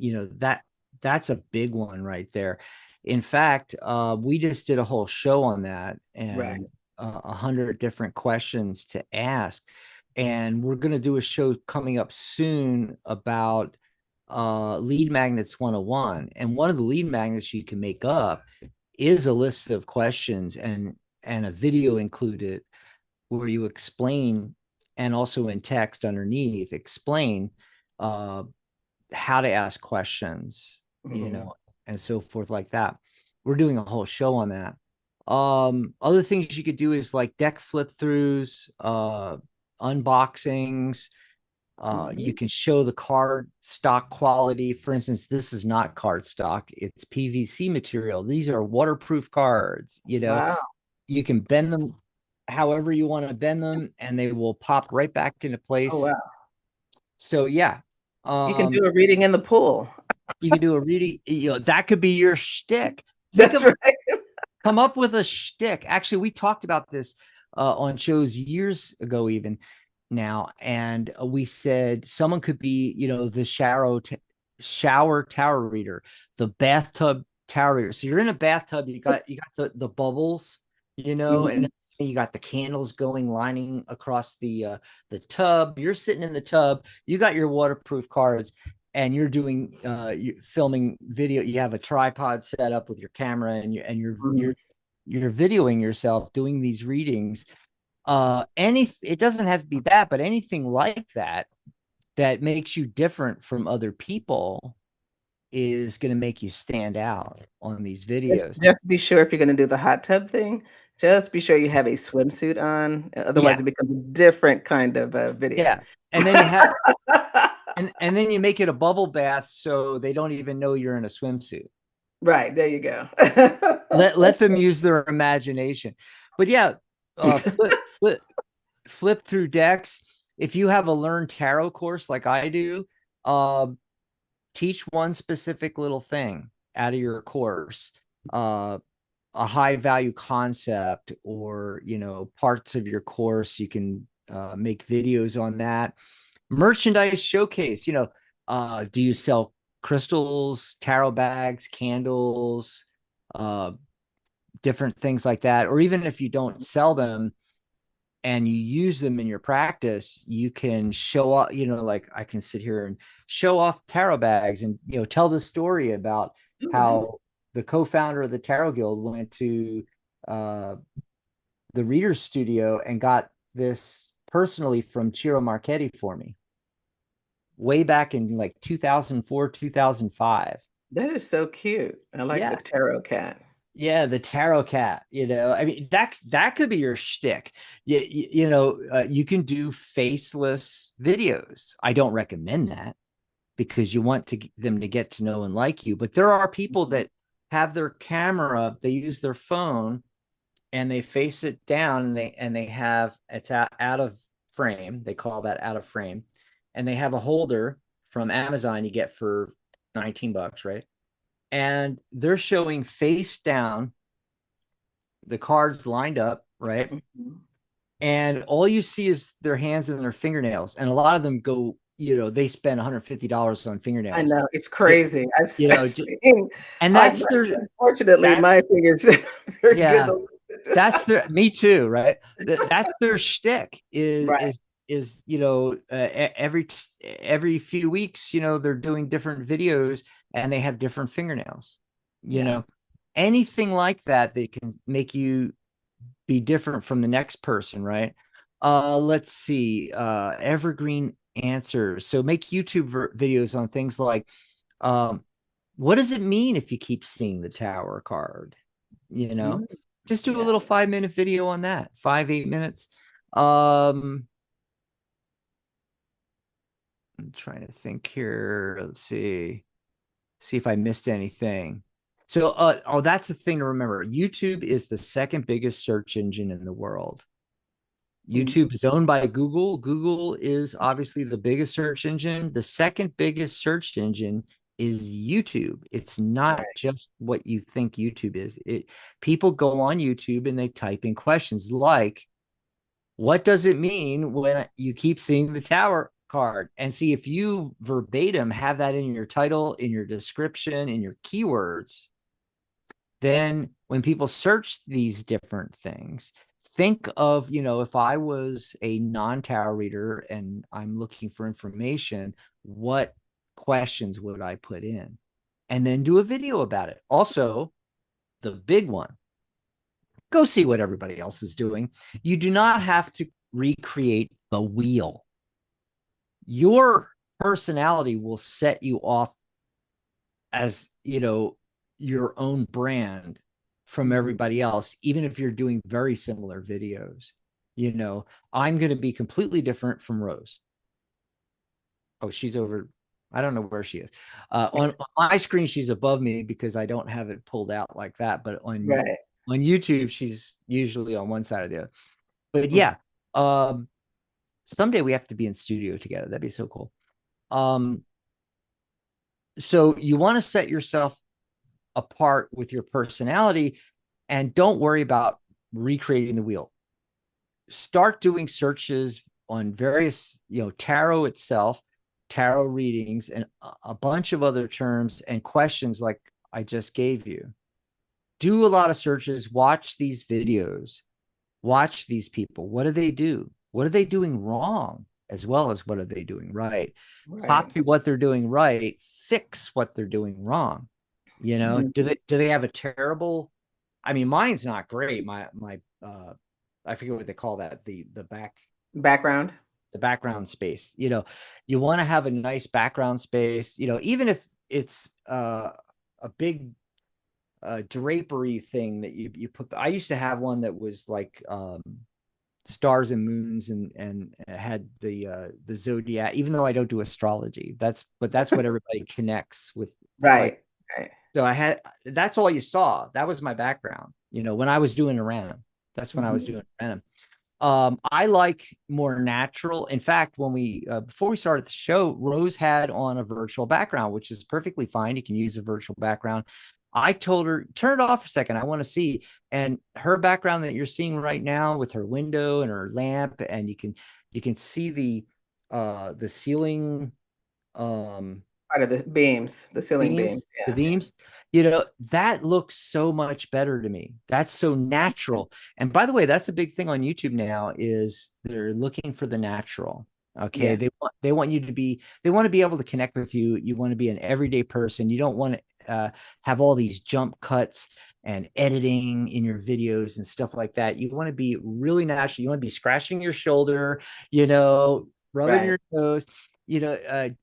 that's a big one right there. In fact, we just did a whole show on that, Right. and 100 different questions to ask. And we're going to do a show coming up soon about lead magnets 101. And one of the lead magnets you can make up is a list of questions, and a video included, where you explain, and also in text underneath, explain uh, how to ask questions, Mhm. and so forth, like that. We're doing a whole show on that. Other things you could do is like deck flip throughs, unboxings. You Mhm. can show the card stock quality. For instance, this is not card stock, it's PVC material. These are waterproof cards. Wow. You can bend them however you want to bend them, and they will pop right back into Oh, place. wow. So yeah, You can um, do a reading in the pool. you can do a reading. That could be your shtick. Think That's of right. Come up with a shtick. Actually, we talked about this on shows years ago, even now, and we said someone could be, the shower tower reader, the bathtub tower reader. So you're in a bathtub, you got the bubbles, and Mhm. you got the candles going, lining across the tub. You're sitting in the tub. You got your waterproof cards, and you're doing you filming video. You have a tripod set up with your camera, and Mhm. you're videoing yourself doing these readings. It doesn't have to be that, but anything like that that makes you different from other people is going to make you stand out on these Just videos. just be sure, if you're gonna do the hot tub thing, Just be sure you have a swimsuit on, Yeah, otherwise it becomes a different kind of video. yeah. And then you have and then you make it a bubble bath so they don't even know you're in a swimsuit. Right, there you go. Let them use their imagination. But yeah, flip through decks. If you have a learn tarot course like I do, teach one specific little thing out of your course, a high value concept, or parts of your course. You can make videos on that. Merchandise showcase. Do you sell crystals, tarot bags, candles, different things like that? Or even if you don't sell them and you use them in your practice, you can show off, like I can sit here and show off tarot bags and, tell the story about Ooh, nice. how the co-founder of the Tarot Guild went to uh, the Reader's Studio and got this personally from Ciro Marchetti for me way back in like 2004, 2005. That is so cute. I like the Yeah. tarot cat. Yeah, the tarot cat. I mean, that could be your shtick. You can do faceless videos. I don't recommend that because you want them to get to know and like you. But there are people that have their camera, they use their phone, and they face it down, and they have it's out of frame. They call that out of frame, and they have a holder from Amazon you get for $19, right? And they're showing face down, the cards lined up, right? Mhm. And all you see is their hands and their fingernails. And a lot of them go, they spend $150 on I fingernails. know, it's crazy. You I've know, seen and I that's their unfortunately, that my fingers are good. yeah, that's their me too, right? That's their shtick Right, is every few weeks, they're doing different videos and they have different fingernails. You yeah. know, anything like that can make you be different from the next person, right? Let's see. Evergreen answers. So make YouTube videos on things like, um, what does it mean if you keep seeing the Tower card? You know, Mm, just do a yeah. little 5-minute video on that. 5-8 minutes. Um, I'm trying to think here. Let's see if I missed anything. So, that's the thing to remember. YouTube is the second biggest search engine in the world. Mm, YouTube is owned by Google. Google is obviously the biggest search engine. The second biggest search engine is YouTube. It's not right. just what you think YouTube is. People go on YouTube and they type in questions like, what does it mean when you keep seeing the Tower card? And see if you verbatim have that in your title, in your description, in your keywords, then when people search these different things, think of, if I was a non-tarot reader and I'm looking for information, what questions would I put in? And then do a video about it. Also, the big one, go see what everybody else is doing. You do not have to recreate the wheel. Your personality will set you off as, your own brand from Mhm. everybody else, even if you're doing very similar videos. I'm going to be completely different from Rose. Oh, she's over. I don't know where she is. On my screen, she's above me because I don't have it pulled out like that. But Right. on YouTube, she's usually on one side of the other. But Mm, yeah, someday we have to be in studio together. That'd be so cool. So you want to set yourself apart with your personality, and don't worry about recreating the wheel. Start doing searches on various, tarot itself, tarot readings, and a bunch of other terms and questions like I just gave you. Do a lot of searches, watch these videos, watch these people. What do they do? What are they doing wrong? As well as what are they doing right? right. Copy what they're doing right, fix what they're doing wrong. Mhm. Do they have a terrible, I mean, mine's not great. My I forget what they call that, Background. the background space. You want to have a nice background space, even if it's a big drapery thing that you put. I used to have one that was like stars and moons and had the zodiac, even though I don't do astrology. That's what everybody connects with. Right. Right. So that's all you saw. That was my background, when I was doing a random. That's when I was doing random. I like more natural. In fact, when we before we started the show, Rose had on a virtual background, which is perfectly fine. You can use a virtual background. I told her, turn it off for a second. I want to see. And her background that you're seeing right now with her window and her lamp, and you can see the ceiling Part of the beams, the ceiling beams. the Yeah. beams, that looks so much better to me. That's so natural. And by the way, that's a big thing on YouTube now, is they're looking for the natural. Okay. Yeah. They want you to be, they want to be able to connect with you. You want to be an everyday person. You don't want to have all these jump cuts and editing in your videos and stuff like that. You want to be really natural. You want to be scratching your shoulder, rubbing Right. your nose,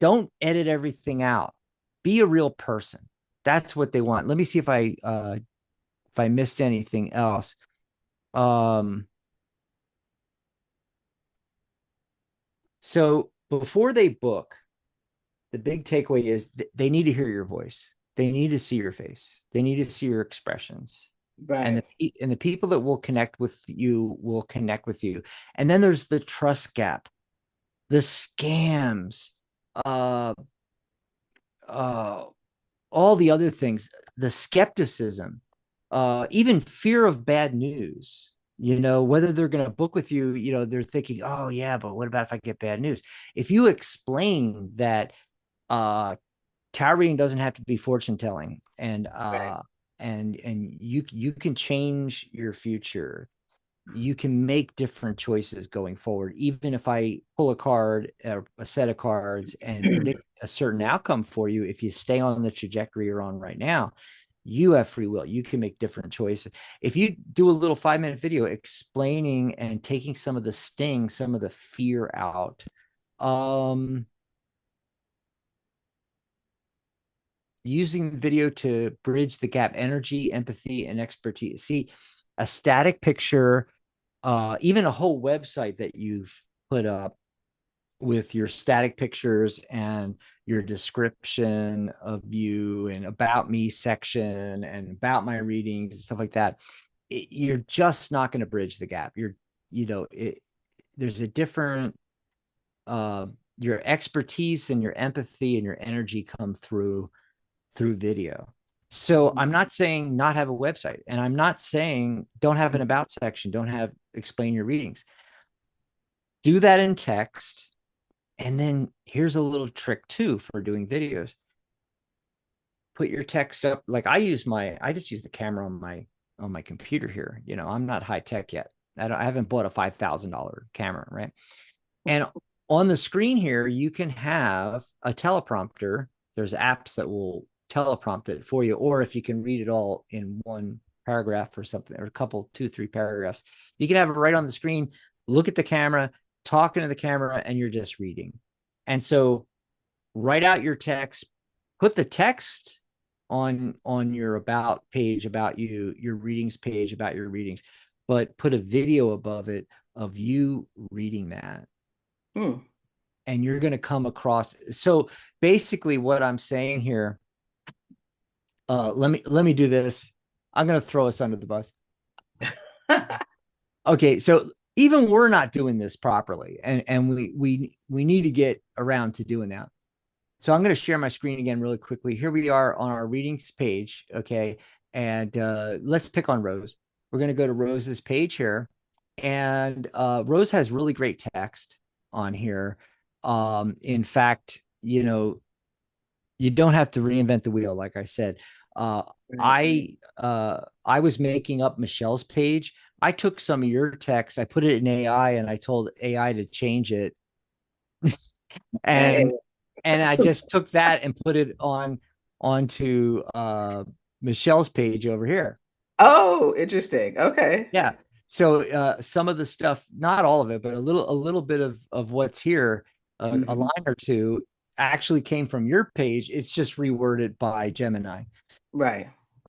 don't edit everything out. Be a real person. That's what they want. Let me see if I missed anything else. So before they book, the big takeaway is they need to hear your voice. They need to see your face. They need to see your expressions. Right. And the people that will connect with you. And then there's the trust gap, the scams, uh all the other things, the skepticism, even fear of bad news, whether they're going to book with you, they're thinking, oh yeah, but what about if I get bad news? If you explain that tarot reading doesn't have to be fortune telling, and Right. you can change your future, you can make different choices going forward. Even if I pull a card, a set of cards, and predict a certain outcome for you, if you stay on the trajectory you're on right now, you have free will. You can make different choices. If you do a little 5-minute video explaining and taking some of the sting, some of the fear out, using video to bridge the gap, energy, empathy, and expertise. See, a static picture, even a whole website that you've put up with your static pictures and your description of you and about me section and about my readings and stuff like that, you're just not going to bridge the gap. There's a different, your expertise and your empathy and your energy come through video. So I'm not saying not have a website, and I'm not saying don't have an about section, don't have explain your readings. Do that in text. And then here's a little trick too for doing videos. Put your text up. Like I just use the camera on my computer here. I'm not high tech yet. I haven't bought a $5,000 camera, right? And on the screen here, you can have a teleprompter. There's apps that will teleprompt it for you, or if you can read it all in one paragraph or something, or a couple, 2-3 paragraphs, you can have it right on the screen. Look at the camera, talking to the camera, and you're just reading. And so write out your text, put the text on your about page about you, your readings page about your readings, but put a video above it of you reading that. And you're going to come across. So basically what I'm saying here, let me do this. I'm going to throw us under the bus. Okay. So even we're not doing this properly, and we need to get around to doing that. So I'm going to share my screen again really quickly. Here we are on our readings page. Okay. And let's pick on Rose. We're going to go to Rose's page here. And Rose has really great text on here. In fact, you don't have to reinvent the wheel. Like I said, I was making up Michelle's page. I took some of your text, I put it in AI, and I told AI to change it. and I just took that and put it onto Michelle's page over here. Oh, interesting. Okay. Yeah. So some of the stuff, not all of it, but a little bit of what's here, a line or two, actually came from your page. It's just reworded by Gemini. Right.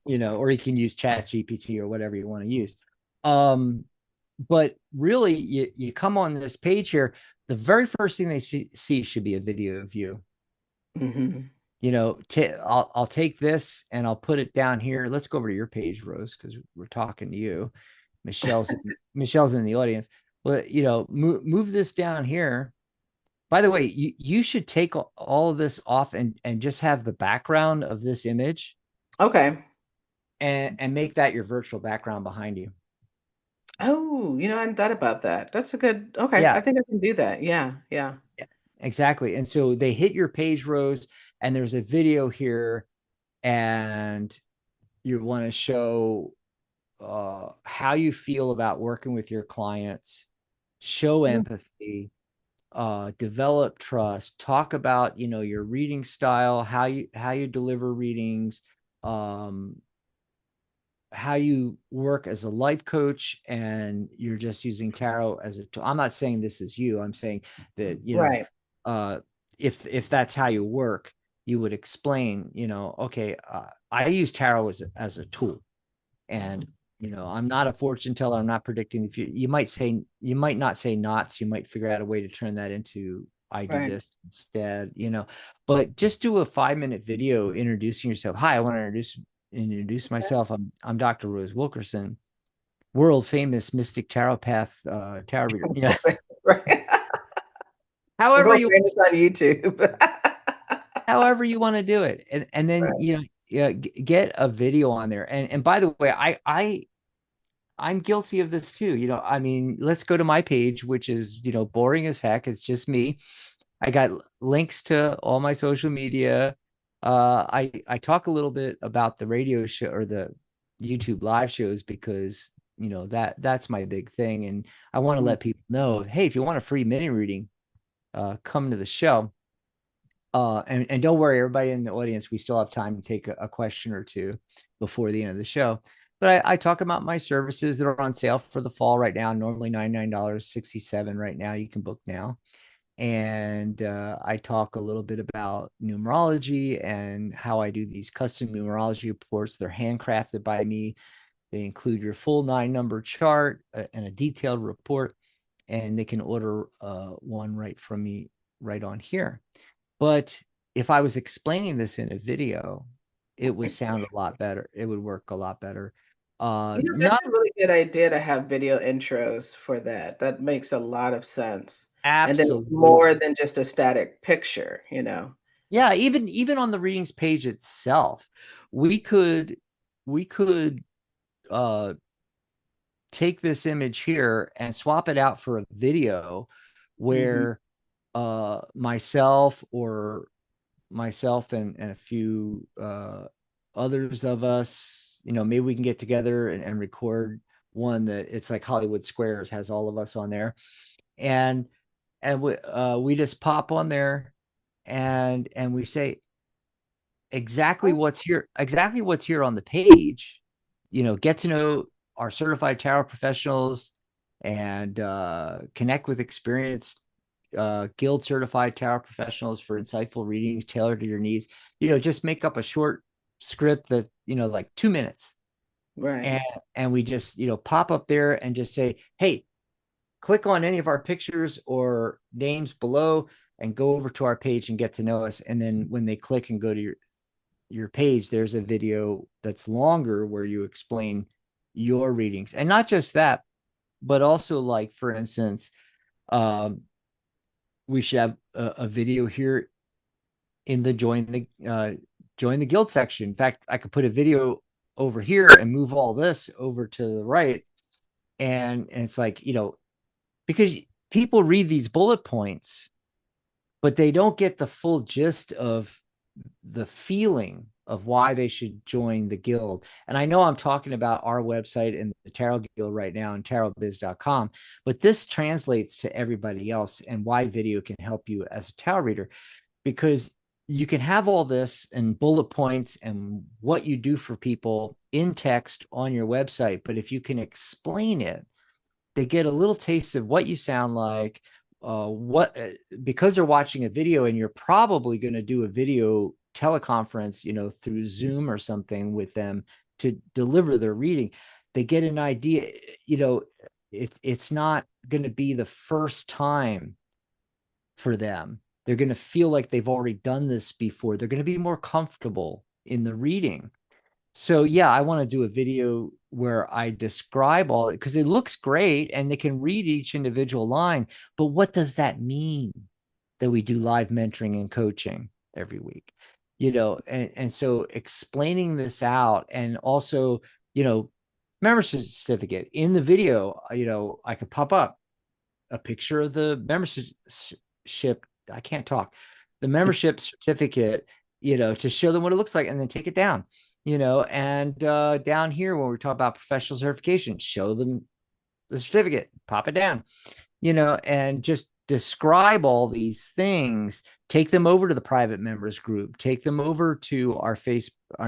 or you can use Chat GPT or whatever you want to use. But really, you come on this page here, the very first thing they see should be a video of you. Mhm. I'll take this and I'll put it down here. Let's go over to your page, Rose, because we're talking to you. Michelle's in the audience. Well, move this down here. By the way, you should take all of this off and just have the background of this image Okay. and make that your virtual background behind you. Oh, I hadn't thought about that. That's a good, okay. Yeah, I think I can do that. Yeah. Yeah. exactly. And so they hit your page, Rose, and there's a video here, and you want to show how you feel about working with your clients, show Mm. empathy, develop trust, talk about, your reading style, how you deliver readings, how you work as a life coach, and you're just using tarot as a tool. I'm not saying this is you. I'm saying that, Right. if that's how you work, you would explain, okay, I use tarot as a tool. And, I'm not a fortune teller. I'm not predicting the future. You might not say knots. You might figure out a way to turn that into, I do Right. this instead, but just do a 5-minute video introducing yourself. Hi, I want to introduce myself. I'm Dr. Rose Wilkerson, world famous mystic tarot path, tarot reader. Right. However World you famous on YouTube. however you want to do it, and then Right. get a video on there. And by the way, I'm guilty of this too. I mean, let's go to my page, which is, boring as heck. It's just me. I got links to all my social media. I talk a little bit about the radio show or the YouTube live shows, because that's my big thing, and I want to Mm. let people know, hey, if you want a free mini reading, come to the show. And don't worry, everybody in the audience, we still have time to take a question or two before the end of the show. But I talk about my services that are on sale for the fall right now. Normally $99, $67 right now. You can book now. And I talk a little bit about numerology and how I do these custom numerology reports. They're handcrafted by me. They include your full 9-number chart and a detailed report, and they can order one right from me right on here. But if I was explaining this in a video, it would sound a lot better. It would work a lot better. That's Not a really good idea to have video intros for that. That makes a lot of sense. And then it's more absolutely. than just a static picture. Yeah, even on the readings page itself, we could uh take this image here and swap it out for a video Mhm. where myself and a few others of us, maybe we can get together and record one that it's like Hollywood Squares, has all of us on there, and we just pop on there, and we say exactly what's here on the page. Get to know our certified tarot professionals, and connect with experienced guild certified tarot professionals for insightful readings tailored to your needs. Just make up a short script that, like 2 minutes, Right. and we just, pop up there and just say, hey, click on any of our pictures or names below and go over to our page and get to know us. And then when they click and go to your page, there's a video that's longer where you explain your readings. And not just that, but also, like, for instance, um, we should have a video here in the join the guild section. In fact, I could put a video over here and move all this over to the right. And it's like, because people read these bullet points, but they don't get the full gist of the feeling of why they should join the guild. And I know I'm talking about our website and the Tarot Guild right now and tarotbiz.com, but this translates to everybody else, and why video can help you as a tarot reader, because you can have all this and bullet points and what you do for people in text on your website. But if you can explain it, they get a little taste of what you sound like, because they're watching a video, and you're probably going to do a video teleconference, through Zoom or something with them deliver their reading, they get an idea, you know, it's not going to be the first time for them. They're going to feel like they've already done this before. They're going to be more comfortable in the reading. So yeah, I want to do a video where I describe all it, because it looks great and they can read each individual line. But what does that mean that we do live mentoring and coaching every week? You know, and so explaining this out, and also, you know, membership certificate in the video, you know, I could pop up a picture of the membership. I can't talk. The membership certificate, you know, to show them what it looks like, and then take it down, you know, and down here, when we talk about professional certification, show them the certificate, pop it down, you know, and just describe all these things, take them over to the private members group, take them over to our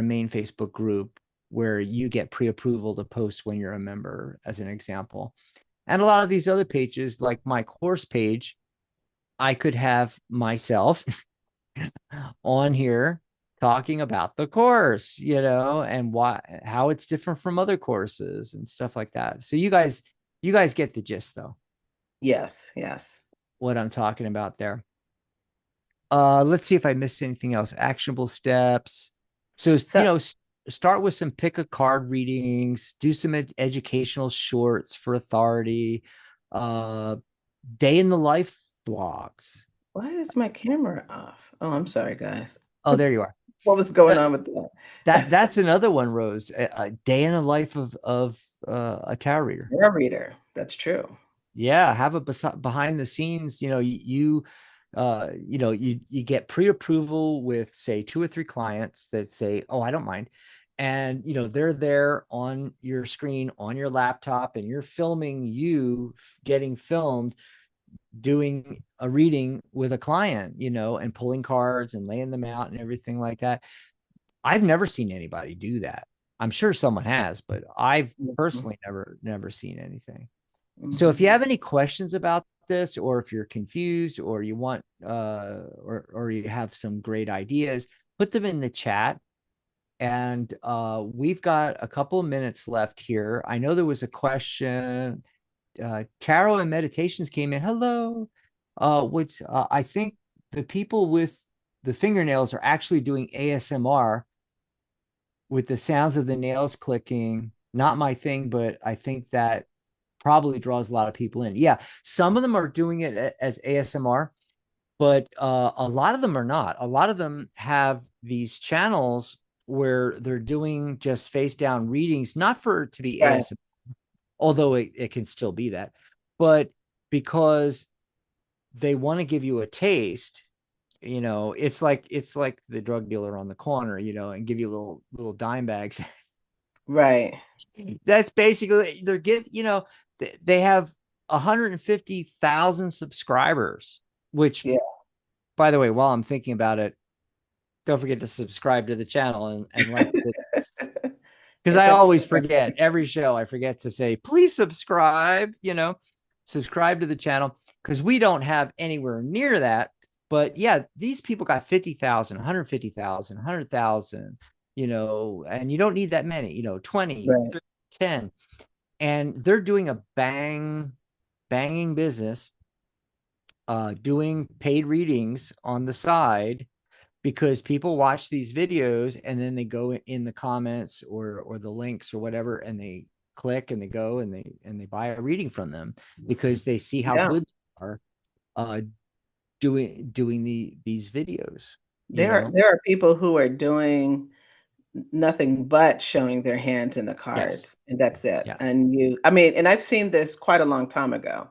main Facebook group, where you get pre-approval to post when you're a member, as an example. And a lot of these other pages, like my course page, I could have myself on here talking about the course, you know, and how it's different from other courses and stuff like that. So you guys get the gist, though. Yes, yes. What I'm talking about there. Let's see if I missed anything else. Actionable steps. So, you know, start with some pick a card readings, do some educational shorts for authority, day in the life vlogs. Why is my camera off? Oh, I'm sorry, guys. Oh, there you are. What was going on with that? That's another one, Rose. A day in the life of a tarot reader. Tarot reader. That's true. Yeah, have a behind the scenes. You know, you know, you get pre-approval with, say, 2 or 3 clients that say, "Oh, I don't mind," and you know, they're there on your screen on your laptop, and you're filming you getting filmed doing a reading with a client, you know, and pulling cards and laying them out and everything like that. I've never seen anybody do that. I'm sure someone has, but I've personally never seen anything. So if you have any questions about this, or if you're confused, or you want or you have some great ideas, put them in the chat. And we've got a couple of minutes left here. I know there was a question. Tarot and meditations came in. Hello. Which I think the people with the fingernails are actually doing ASMR with the sounds of the nails clicking. Not my thing, but I think that probably draws a lot of people in. Yeah, some of them are doing it as ASMR, but a lot of them are not. A lot of them have these channels where they're doing just face down readings, not for it to be ASMR, although it can still be that, but because they want to give you a taste. You know, it's like the drug dealer on the corner, you know, and give you little dime bags. Right. That's basically you know, they have 150,000 subscribers, which, by the way, while I'm thinking about it, don't forget to subscribe to the channel and like it. Because I always forget every show. I forget to say, please subscribe, you know, subscribe to the channel, because we don't have anywhere near that. But yeah, these people got 50,000, 150,000, 100,000, you know, and you don't need that many, you know, 20, 30, 10. And they're doing a banging business, doing paid readings on the side, because people watch these videos and then they go in the comments or the links or whatever, and they click and they go and they buy a reading from them, because they see how good they are doing these videos. There are people who are doing nothing but showing their hands in the cards, and that's it. And and I've seen this quite a long time ago.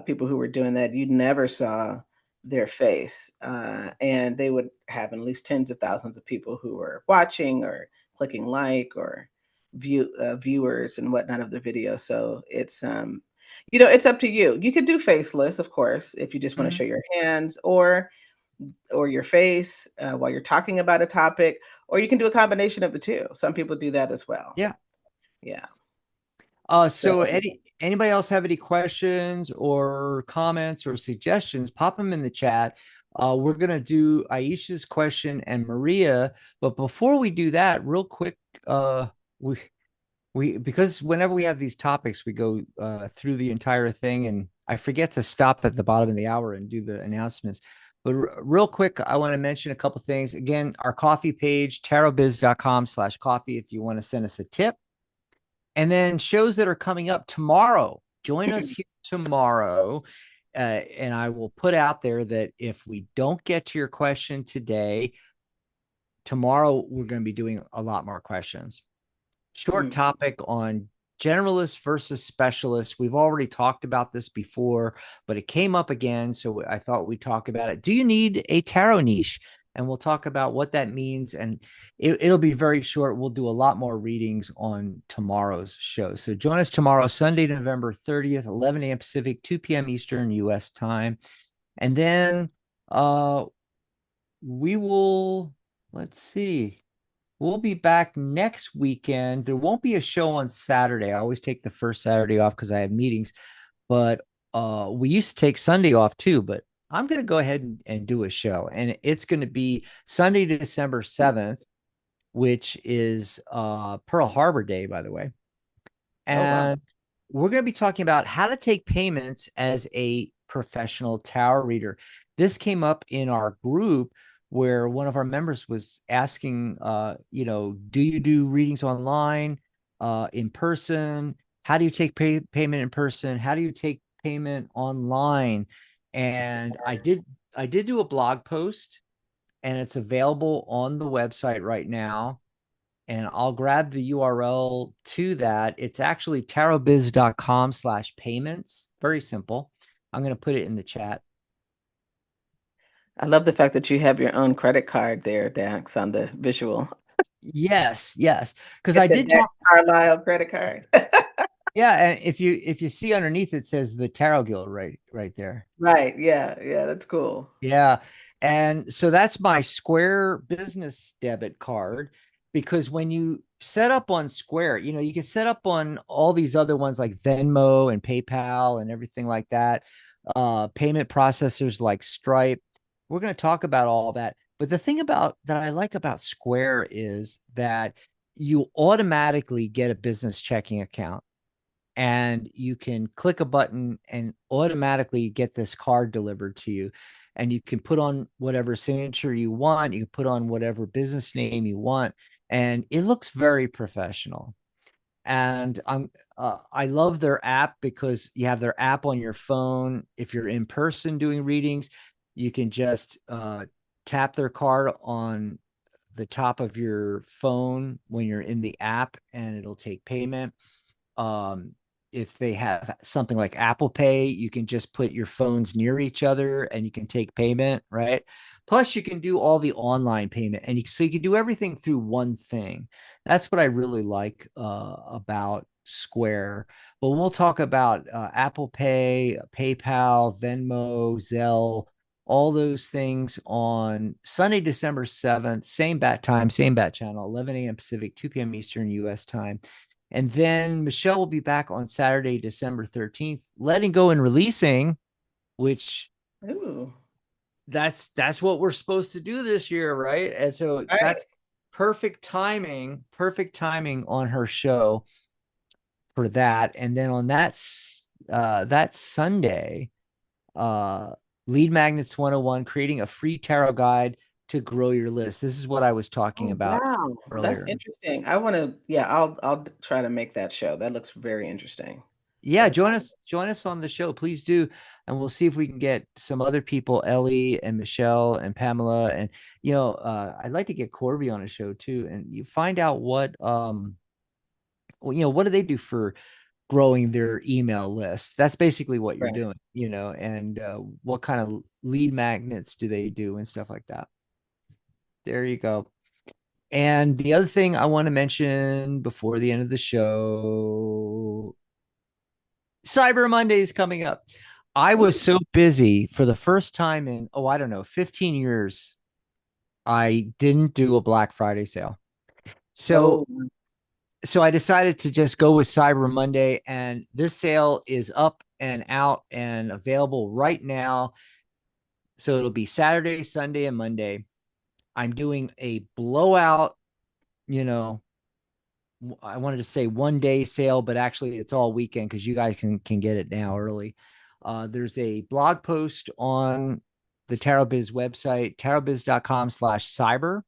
People who were doing that, you never saw their face, and they would have at least tens of thousands of people who were watching or clicking like or viewers and whatnot of the video. So it's it's up to you. You could do faceless, of course, if you just want to show your hands or your face while you're talking about a topic, or you can do a combination of the two. Some people do that as well. Yeah. So anybody else have any questions or comments or suggestions? Pop them in the chat. We're going to do Aisha's question and Maria. But before we do that, real quick, we because whenever we have these topics, we go through the entire thing, and I forget to stop at the bottom of the hour and do the announcements. But real quick, I want to mention a couple things. Again, our coffee page, tarotbiz.com/coffee, if you want to send us a tip. And then shows that are coming up tomorrow. Join us here tomorrow. And I will put out there that if we don't get to your question today, tomorrow we're going to be doing a lot more questions. Short topic on generalists versus specialists. We've already talked about this before, but it came up again, so I thought we'd talk about it. Do you need a tarot niche? And we'll talk about what that means. And it'll be very short. We'll do a lot more readings on tomorrow's show. So join us tomorrow, Sunday, November 30th, 11 a.m. Pacific, 2 p.m. Eastern U.S. time. And then we will, let's see. We'll be back next weekend. There won't be a show on Saturday. I always take the first Saturday off because I have meetings, but we used to take Sunday off too, but I'm going to go ahead and do a show, and it's going to be Sunday, December 7th, which is Pearl Harbor Day, by the way. And we're going to be talking about how to take payments as a professional tarot reader. This came up in our group where one of our members was asking, do you do readings online, in person? How do you take payment in person? How do you take payment online? And I did do a blog post, and it's available on the website right now. And I'll grab the URL to that. It's actually tarotbiz.com/payments. Very simple. I'm going to put it in the chat. I love the fact that you have your own credit card there, Dax, on the visual. Yes. Because I did Dax Carlisle credit card. Yeah, and if you see underneath, it says the Tarot Guild right there. Right. Yeah. That's cool. Yeah. And so that's my Square business debit card, because when you set up on Square, you can set up on all these other ones like Venmo and PayPal and everything like that. Payment processors like Stripe. We're going to talk about all that. But the thing that I like about Square is that you automatically get a business checking account, and you can click a button and automatically get this card delivered to you. And you can put on whatever signature you want. You can put on whatever business name you want. And it looks very professional. And I love their app because you have their app on your phone. If you're in person doing readings, you can just tap their card on the top of your phone when you're in the app, and it'll take payment. If they have something like Apple Pay, you can just put your phones near each other and you can take payment, right? Plus, you can do all the online payment, and so you can do everything through one thing. That's what I really like about Square. But we'll talk about Apple Pay, PayPal, Venmo, Zelle, all those things on Sunday, December 7th, same bat time, same bat channel, 11 a.m. Pacific, 2 p.m. Eastern U.S. time. And then Michelle will be back on Saturday, December 13th, letting go and releasing, which that's what we're supposed to do this year, right? And so that's perfect timing on her show for that. And then on that Sunday, Lead Magnets 101, creating a free tarot guide to grow your list. This is what I was talking about earlier. That's interesting. I want to, I'll try to make that show. That looks very interesting. Yeah, join us on the show, please do, and we'll see if we can get some other people, Ellie and Michelle and Pamela, and I'd like to get Corby on a show too, and you find out what what do they do for growing their email list. That's basically what you're doing, and what kind of lead magnets do they do and stuff like that. There you go. And the other thing I want to mention before the end of the show, Cyber Monday is coming up. I was so busy for the first time in, 15 years. I didn't do a Black Friday sale. So I decided to just go with Cyber Monday, and this sale is up and out and available right now. So it'll be Saturday, Sunday, and Monday. I'm doing a blowout, I wanted to say 1 day sale, but actually it's all weekend because you guys can get it now early. There's a blog post on the Tarot Biz website, tarotbiz.com/cyber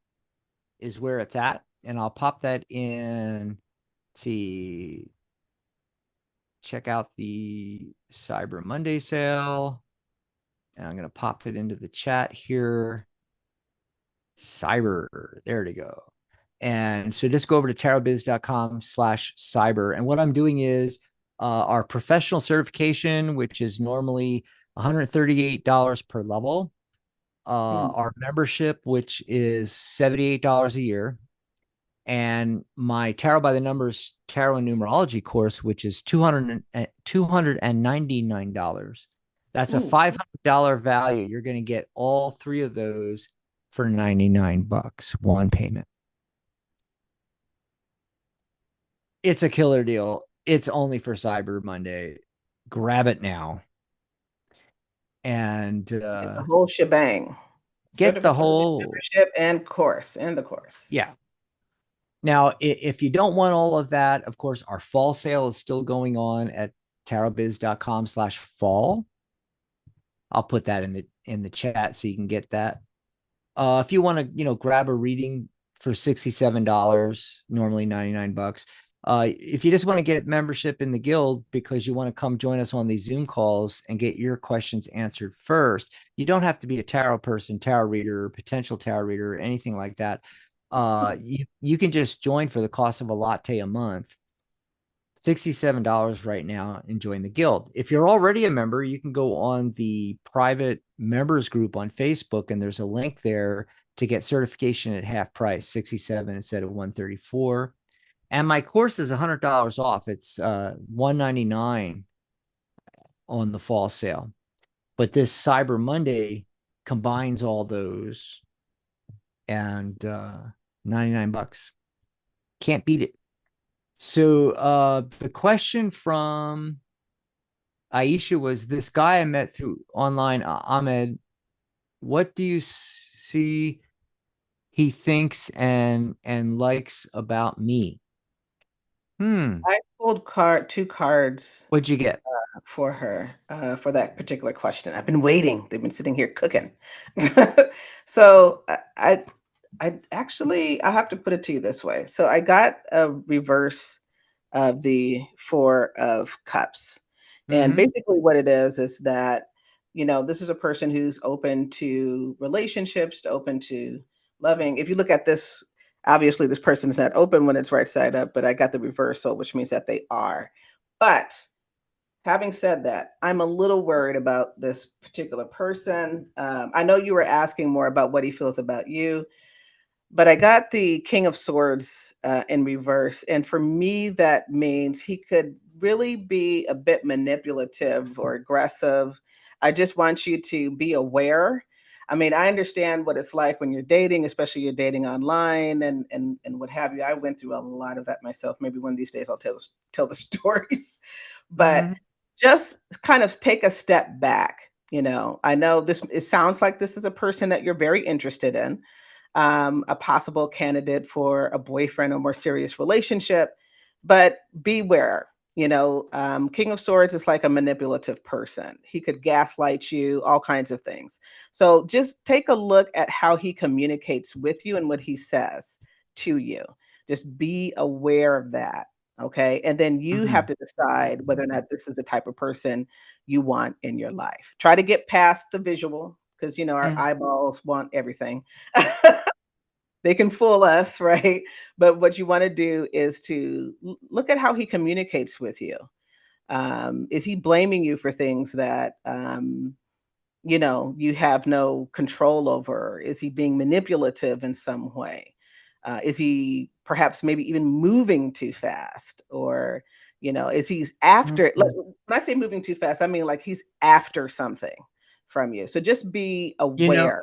is where it's at. And I'll pop that in. Let's see, check out the Cyber Monday sale. And I'm going to pop it into the chat here. Cyber, there to go. And so just go over to tarotbiz.com/cyber. And what I'm doing is our professional certification, which is normally $138 per level. Our membership, which is $78 a year. And my Tarot by the Numbers Tarot and Numerology course, which is $299. That's a $500 value. You're going to get all three of those for $99, one payment. It's a killer deal. It's only for Cyber Monday. Grab it now. And get the whole shebang. Get the whole membership and course and the course. Yeah. Now, if you don't want all of that, of course, our fall sale is still going on at tarotbiz.com/fall. I'll put that in the chat so you can get that. If you want to, grab a reading for $67, normally $99. If you just want to get membership in the guild because you want to come join us on these Zoom calls and get your questions answered first, you don't have to be a tarot person, tarot reader, or potential tarot reader, or anything like that. You can just join for the cost of a latte a month. $67 right now and join the guild. If you're already a member, you can go on the private members group on Facebook, and there's a link there to get certification at half price, $67 instead of $134. And my course is $100 off. It's $199 on the fall sale. But this Cyber Monday combines all those, and $99. Can't beat it. So the question from Aisha was, this guy I met through online, Ahmed, what do you see he thinks and likes about me? I pulled two cards. What'd you get? For her, for that particular question. I've been waiting. They've been sitting here cooking. So I actually, I have to put it to you this way. So I got a reverse of the Four of Cups. And basically what it is that, this is a person who's open to relationships, to open to loving. If you look at this, obviously this person is not open when it's right side up, but I got the reversal, which means that they are. But having said that, I'm a little worried about this particular person. I know you were asking more about what he feels about you, but I got the King of Swords in reverse. And for me, that means he could really be a bit manipulative or aggressive. I just want you to be aware. I mean, I understand what it's like when you're dating, especially you're dating online and what have you. I went through a lot of that myself. Maybe one of these days I'll tell the stories. But just kind of take a step back. I know it sounds like this is a person that you're very interested in, a possible candidate for a boyfriend or more serious relationship, but beware. King of Swords is like a manipulative person. He could gaslight you, all kinds of things. So just take a look at how he communicates with you and what he says to you. Just be aware of that. Okay. And then you have to decide whether or not this is the type of person you want in your life. Try to get past the visual because, our eyeballs want everything. They can fool us, right? But what you want to do is to look at how he communicates with you. Is he blaming you for things that, you have no control over? Is he being manipulative in some way? Is he perhaps maybe even moving too fast? Or, is he after, like, when I say moving too fast, I mean like he's after something from you. So just be aware,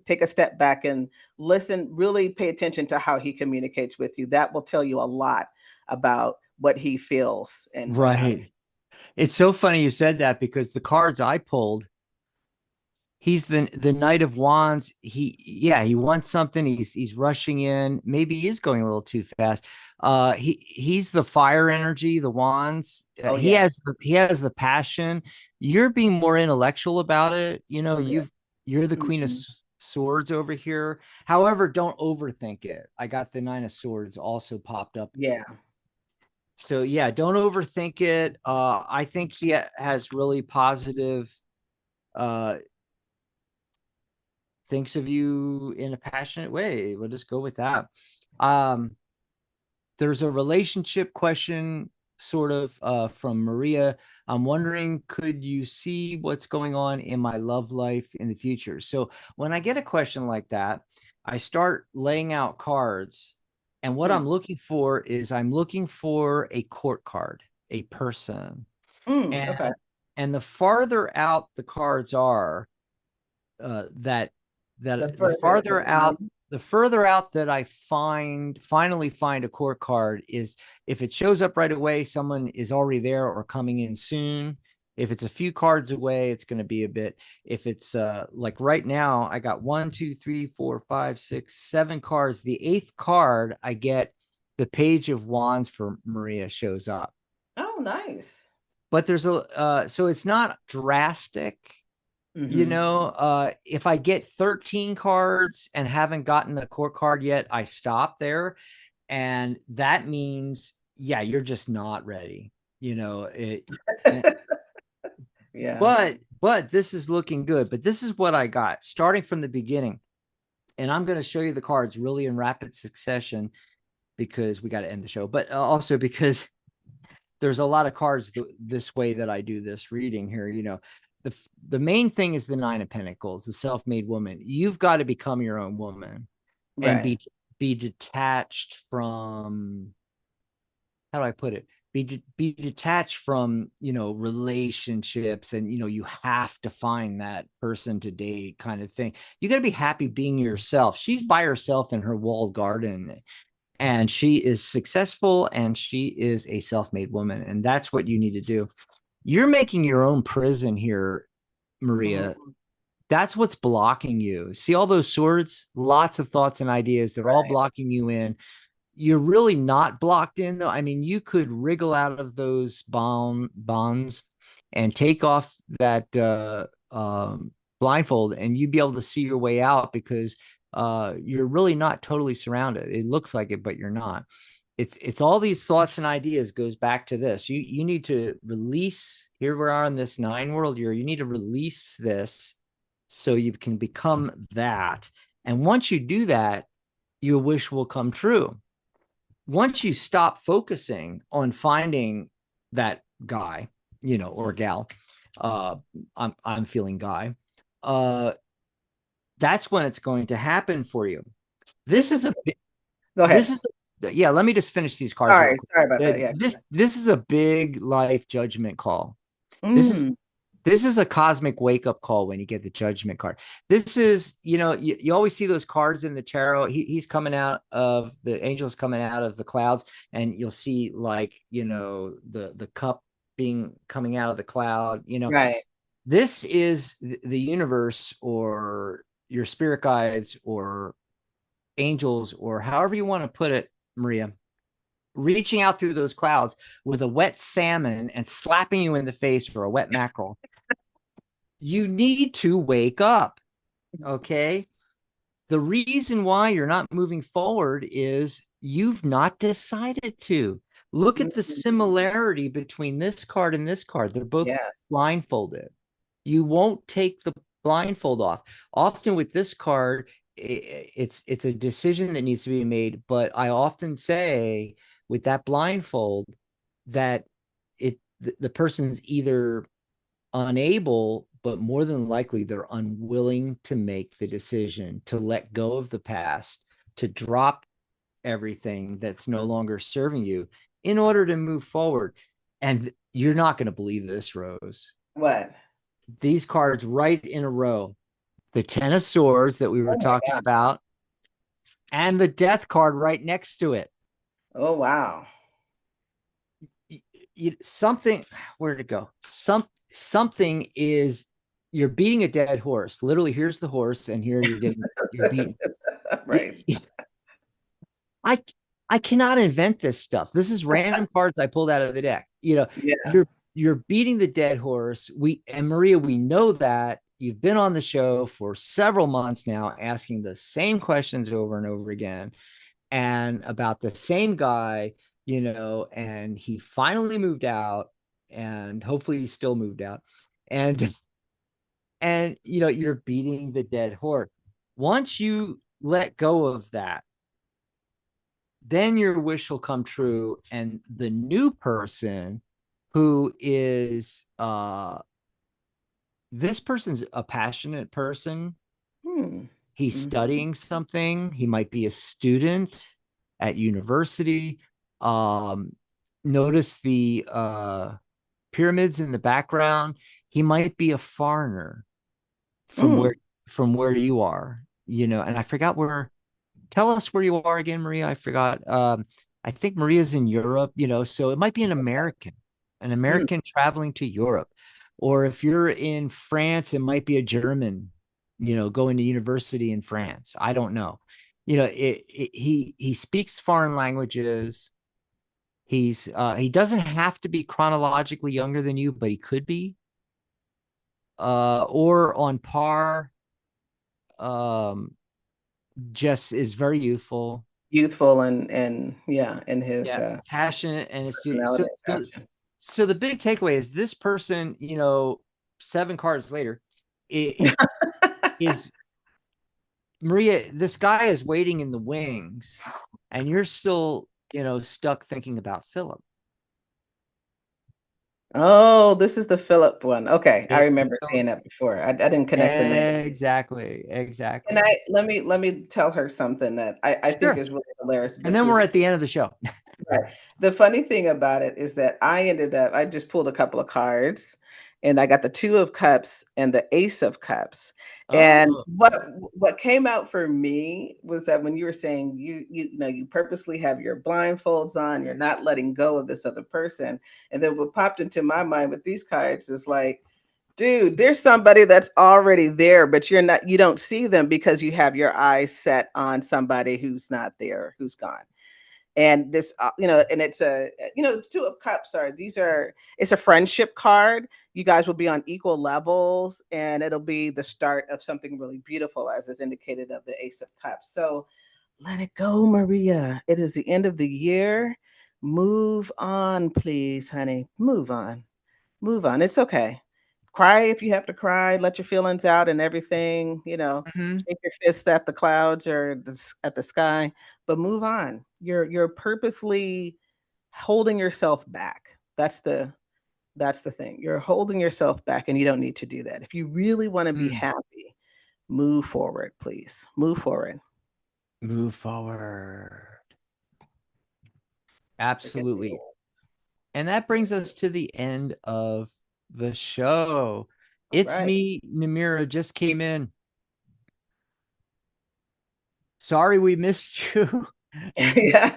take a step back and listen, really pay attention to how he communicates with you. That will tell you a lot about what he feels. And right. It's so funny you said that because the cards I pulled He's the Knight of Wands. He wants something. He's rushing in. Maybe he is going a little too fast. He's the fire energy, the wands. Oh He yeah. has the passion. You're being more intellectual about it. You know, Yeah. you're the Queen of Mhm. Swords over here. However, don't overthink it. I got the Nine of Swords also popped up. Yeah. So yeah, don't overthink it. I think he has really positive uh thinks of you in a passionate way. We'll just go with that. Um, there's a relationship question sort of from Maria. I'm wondering, could you see what's going on in my love life in the future? So when I get a question like that, I start laying out cards. And what I'm looking for is I'm looking for a court card, a person. Okay. And the farther out the cards are, that The the further the farther out fun. the further out that I finally find a court card is if it shows up right away, someone is already there or coming in soon. If it's a few cards away, it's going to be a bit. If it's like right now, I got 1, 2, 3, 4, 5, 6, 7 cards. The eighth card, I get the Page of Wands for Maria shows up. Oh, nice. But there's a so it's not drastic. You Mm-hmm. know, if I get 13 cards and haven't gotten a court card yet, I stop there. And that means, yeah, you're just not ready. You know, and, Yeah. but this is looking good. But this is what I got starting from the beginning. And I'm going to show you the cards really in rapid succession because we got to end the show, but also because there's a lot of cards this way that I do this reading here. You know, the main thing is the Nine of Pentacles, the self-made woman. You've got to become your own woman and Right. be detached from, how do I put it? Be detached from, you know, relationships, and you know you have to find that person to date kind of thing. You got to be happy being yourself. She's by herself in her walled garden, and she is successful, and she is a self-made woman, and that's what you need to do. You're making your own prison here, Maria. Mhm. That's what's blocking you. See all those swords, lots of thoughts and ideas, they're all Right. blocking you in. You're really not blocked in though. I mean, you could wriggle out of those bonds and take off that blindfold, and you'd be able to see your way out because you're really not totally surrounded. It looks like it, but you're not. It's all these thoughts and ideas goes back to this. You need to release. Here we are in this 9 world year. You need to release this so you can become that. And once you do that, your wish will come true. Once you stop focusing on finding that guy, you know, or gal, uh, I'm feeling guy, uh, that's when it's going to happen for you. This is a Go this ahead. is yeah. Let me just finish these All cards real right. quick. Sorry about that. Yeah. This is a big life judgment call. This is Mm. this is a cosmic wake up call when you get the judgment card. This is, you know, you always see those cards in the tarot. He's coming out of the angels coming out of the clouds, and you'll see like, you know, the cup being coming out of the cloud. You know, Right. this is the universe or your spirit guides or angels or however you want to put it, Maria, reaching out through those clouds with a wet salmon and slapping you in the face or a wet mackerel. You need to wake up. Okay. The reason why you're not moving forward is you've not decided to. Look at the Mhm. similarity between this card and this card. They're both Yeah. blindfolded. You won't take the blindfold off. Often with this card, it's a decision that needs to be made. But I often say with that blindfold that the person's either unable, but more than likely they're unwilling to make the decision to let go of the past, to drop everything that's no longer serving you in order to move forward. And you're not going to believe this, Rose. What? These cards right in a row, the Ten of Swords that we were Oh my talking God. about, and the Death card right next to it. Oh wow. Something, where did it go? Something is you're beating a dead horse. Literally, here's the horse, and here you're beating. Right. I I cannot invent this stuff. This is random cards I pulled out of the deck. Yeah. You're beating the dead horse. And Maria, we know that you've been on the show for several months now, asking the same questions over and over again, and about the same guy, and he finally moved out, and hopefully he's still moved out, and you're beating the dead horse. Once you let go of that, then your wish will come true, and the new person who is this person's a passionate person. He's studying something. He might be a student at university. Notice the pyramids in the background. He might be a foreigner from where you are, and I forgot where. Tell us where you are again, Maria. I forgot. I think Maria's in Europe, so it might be an American traveling to Europe. Or if you're in France, it might be a German, going to university in France. I don't know. He speaks foreign languages. He doesn't have to be chronologically younger than you, but he could be. Or on par. Just is very youthful, and yeah, and his passionate, and his student. personality. So the big takeaway is this person, 7 cards later, is Maria. This guy is waiting in the wings, and you're still, stuck thinking about Philip. Oh, this is the Philip one. Okay, I remember seeing that before. I didn't connect the name. Exactly. And let me tell her something that I think is really hilarious. And then we're at the end of the show. Right. The funny thing about it is that I just pulled a couple of cards, and I got the 2 of Cups and the Ace of Cups. And what came out for me was that when you were saying you purposely have your blindfolds on, you're not letting go of this other person. And then what popped into my mind with these cards is like, dude, there's somebody that's already there, but you don't see them because you have your eyes set on somebody who's not there, who's gone. And this, and it's the 2 of Cups it's a friendship card. You guys will be on equal levels, and it'll be the start of something really beautiful, as is indicated of the Ace of Cups. So let it go, Maria. It is the end of the year. Move on, please, honey. Move on. Move on. It's okay. Cry if you have to cry. Let your feelings out and everything. Shake your fist at the clouds or at the sky, but move on. You're purposely holding yourself back. That's the thing. You're holding yourself back, and you don't need to do that. If you really want to be happy, move forward, please. Move forward. Move forward. Absolutely. And that brings us to the end of the show. It's me, Namira, just came in. Sorry we missed you. Yeah.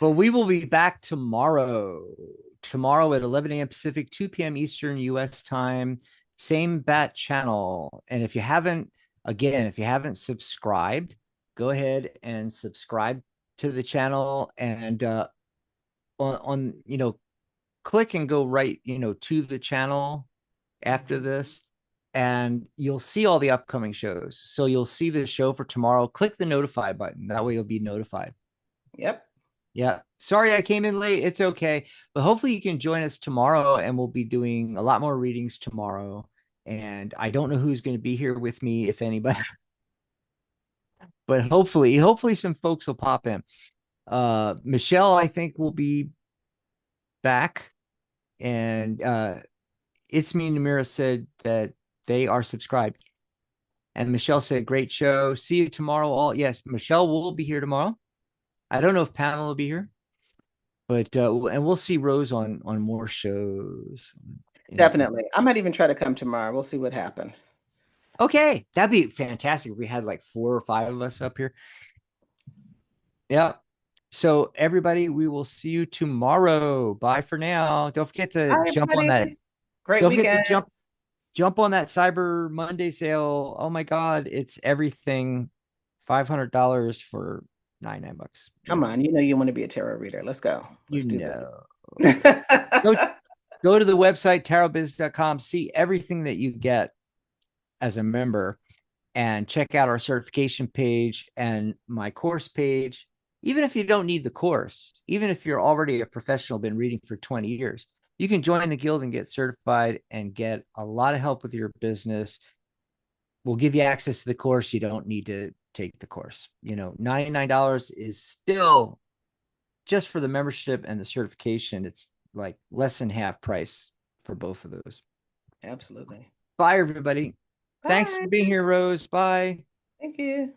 But we will be back tomorrow. Tomorrow at 11 a.m. Pacific, 2 p.m. Eastern U.S. time. Same bat channel. And if you haven't subscribed, go ahead and subscribe to the channel, and on click and go right to the channel after this, and you'll see all the upcoming shows. So you'll see the show for tomorrow. Click the notify button. That way you'll be notified. Yep. Yeah. Sorry I came in late. It's okay. But hopefully you can join us tomorrow, and we'll be doing a lot more readings tomorrow. And I don't know who's going to be here with me, if anybody. But hopefully some folks will pop in. Michelle, I think, will be back. And It's Me Namira said that they are subscribed. And Michelle said, great show. See you tomorrow. All yes, Michelle will be here tomorrow. I don't know if Pamela will be here, but and we'll see Rose on more shows. Definitely. I might even try to come tomorrow. We'll see what happens. Okay, that'd be fantastic if we had like 4 or 5 of us up here. Yeah. So everybody, we will see you tomorrow. Bye for now. Don't forget to jump on that. Great weekend. jump on that Cyber Monday sale. Oh my God, it's everything. $500 for $99. Come on, you know you want to be a tarot reader. Let's go. Let's do this. Go, go to the website, tarotbiz.com, see everything that you get as a member, and check out our certification page and my course page. Even if you don't need the course, even if you're already a professional, been reading for 20 years, you can join the guild and get certified and get a lot of help with your business. We'll give you access to the course. You don't need to take the course. You know, $99 is still just for the membership and the certification. It's like less than half price for both of those. Absolutely. Bye, everybody. Bye. Thanks for being here, Rose. Bye. Thank you.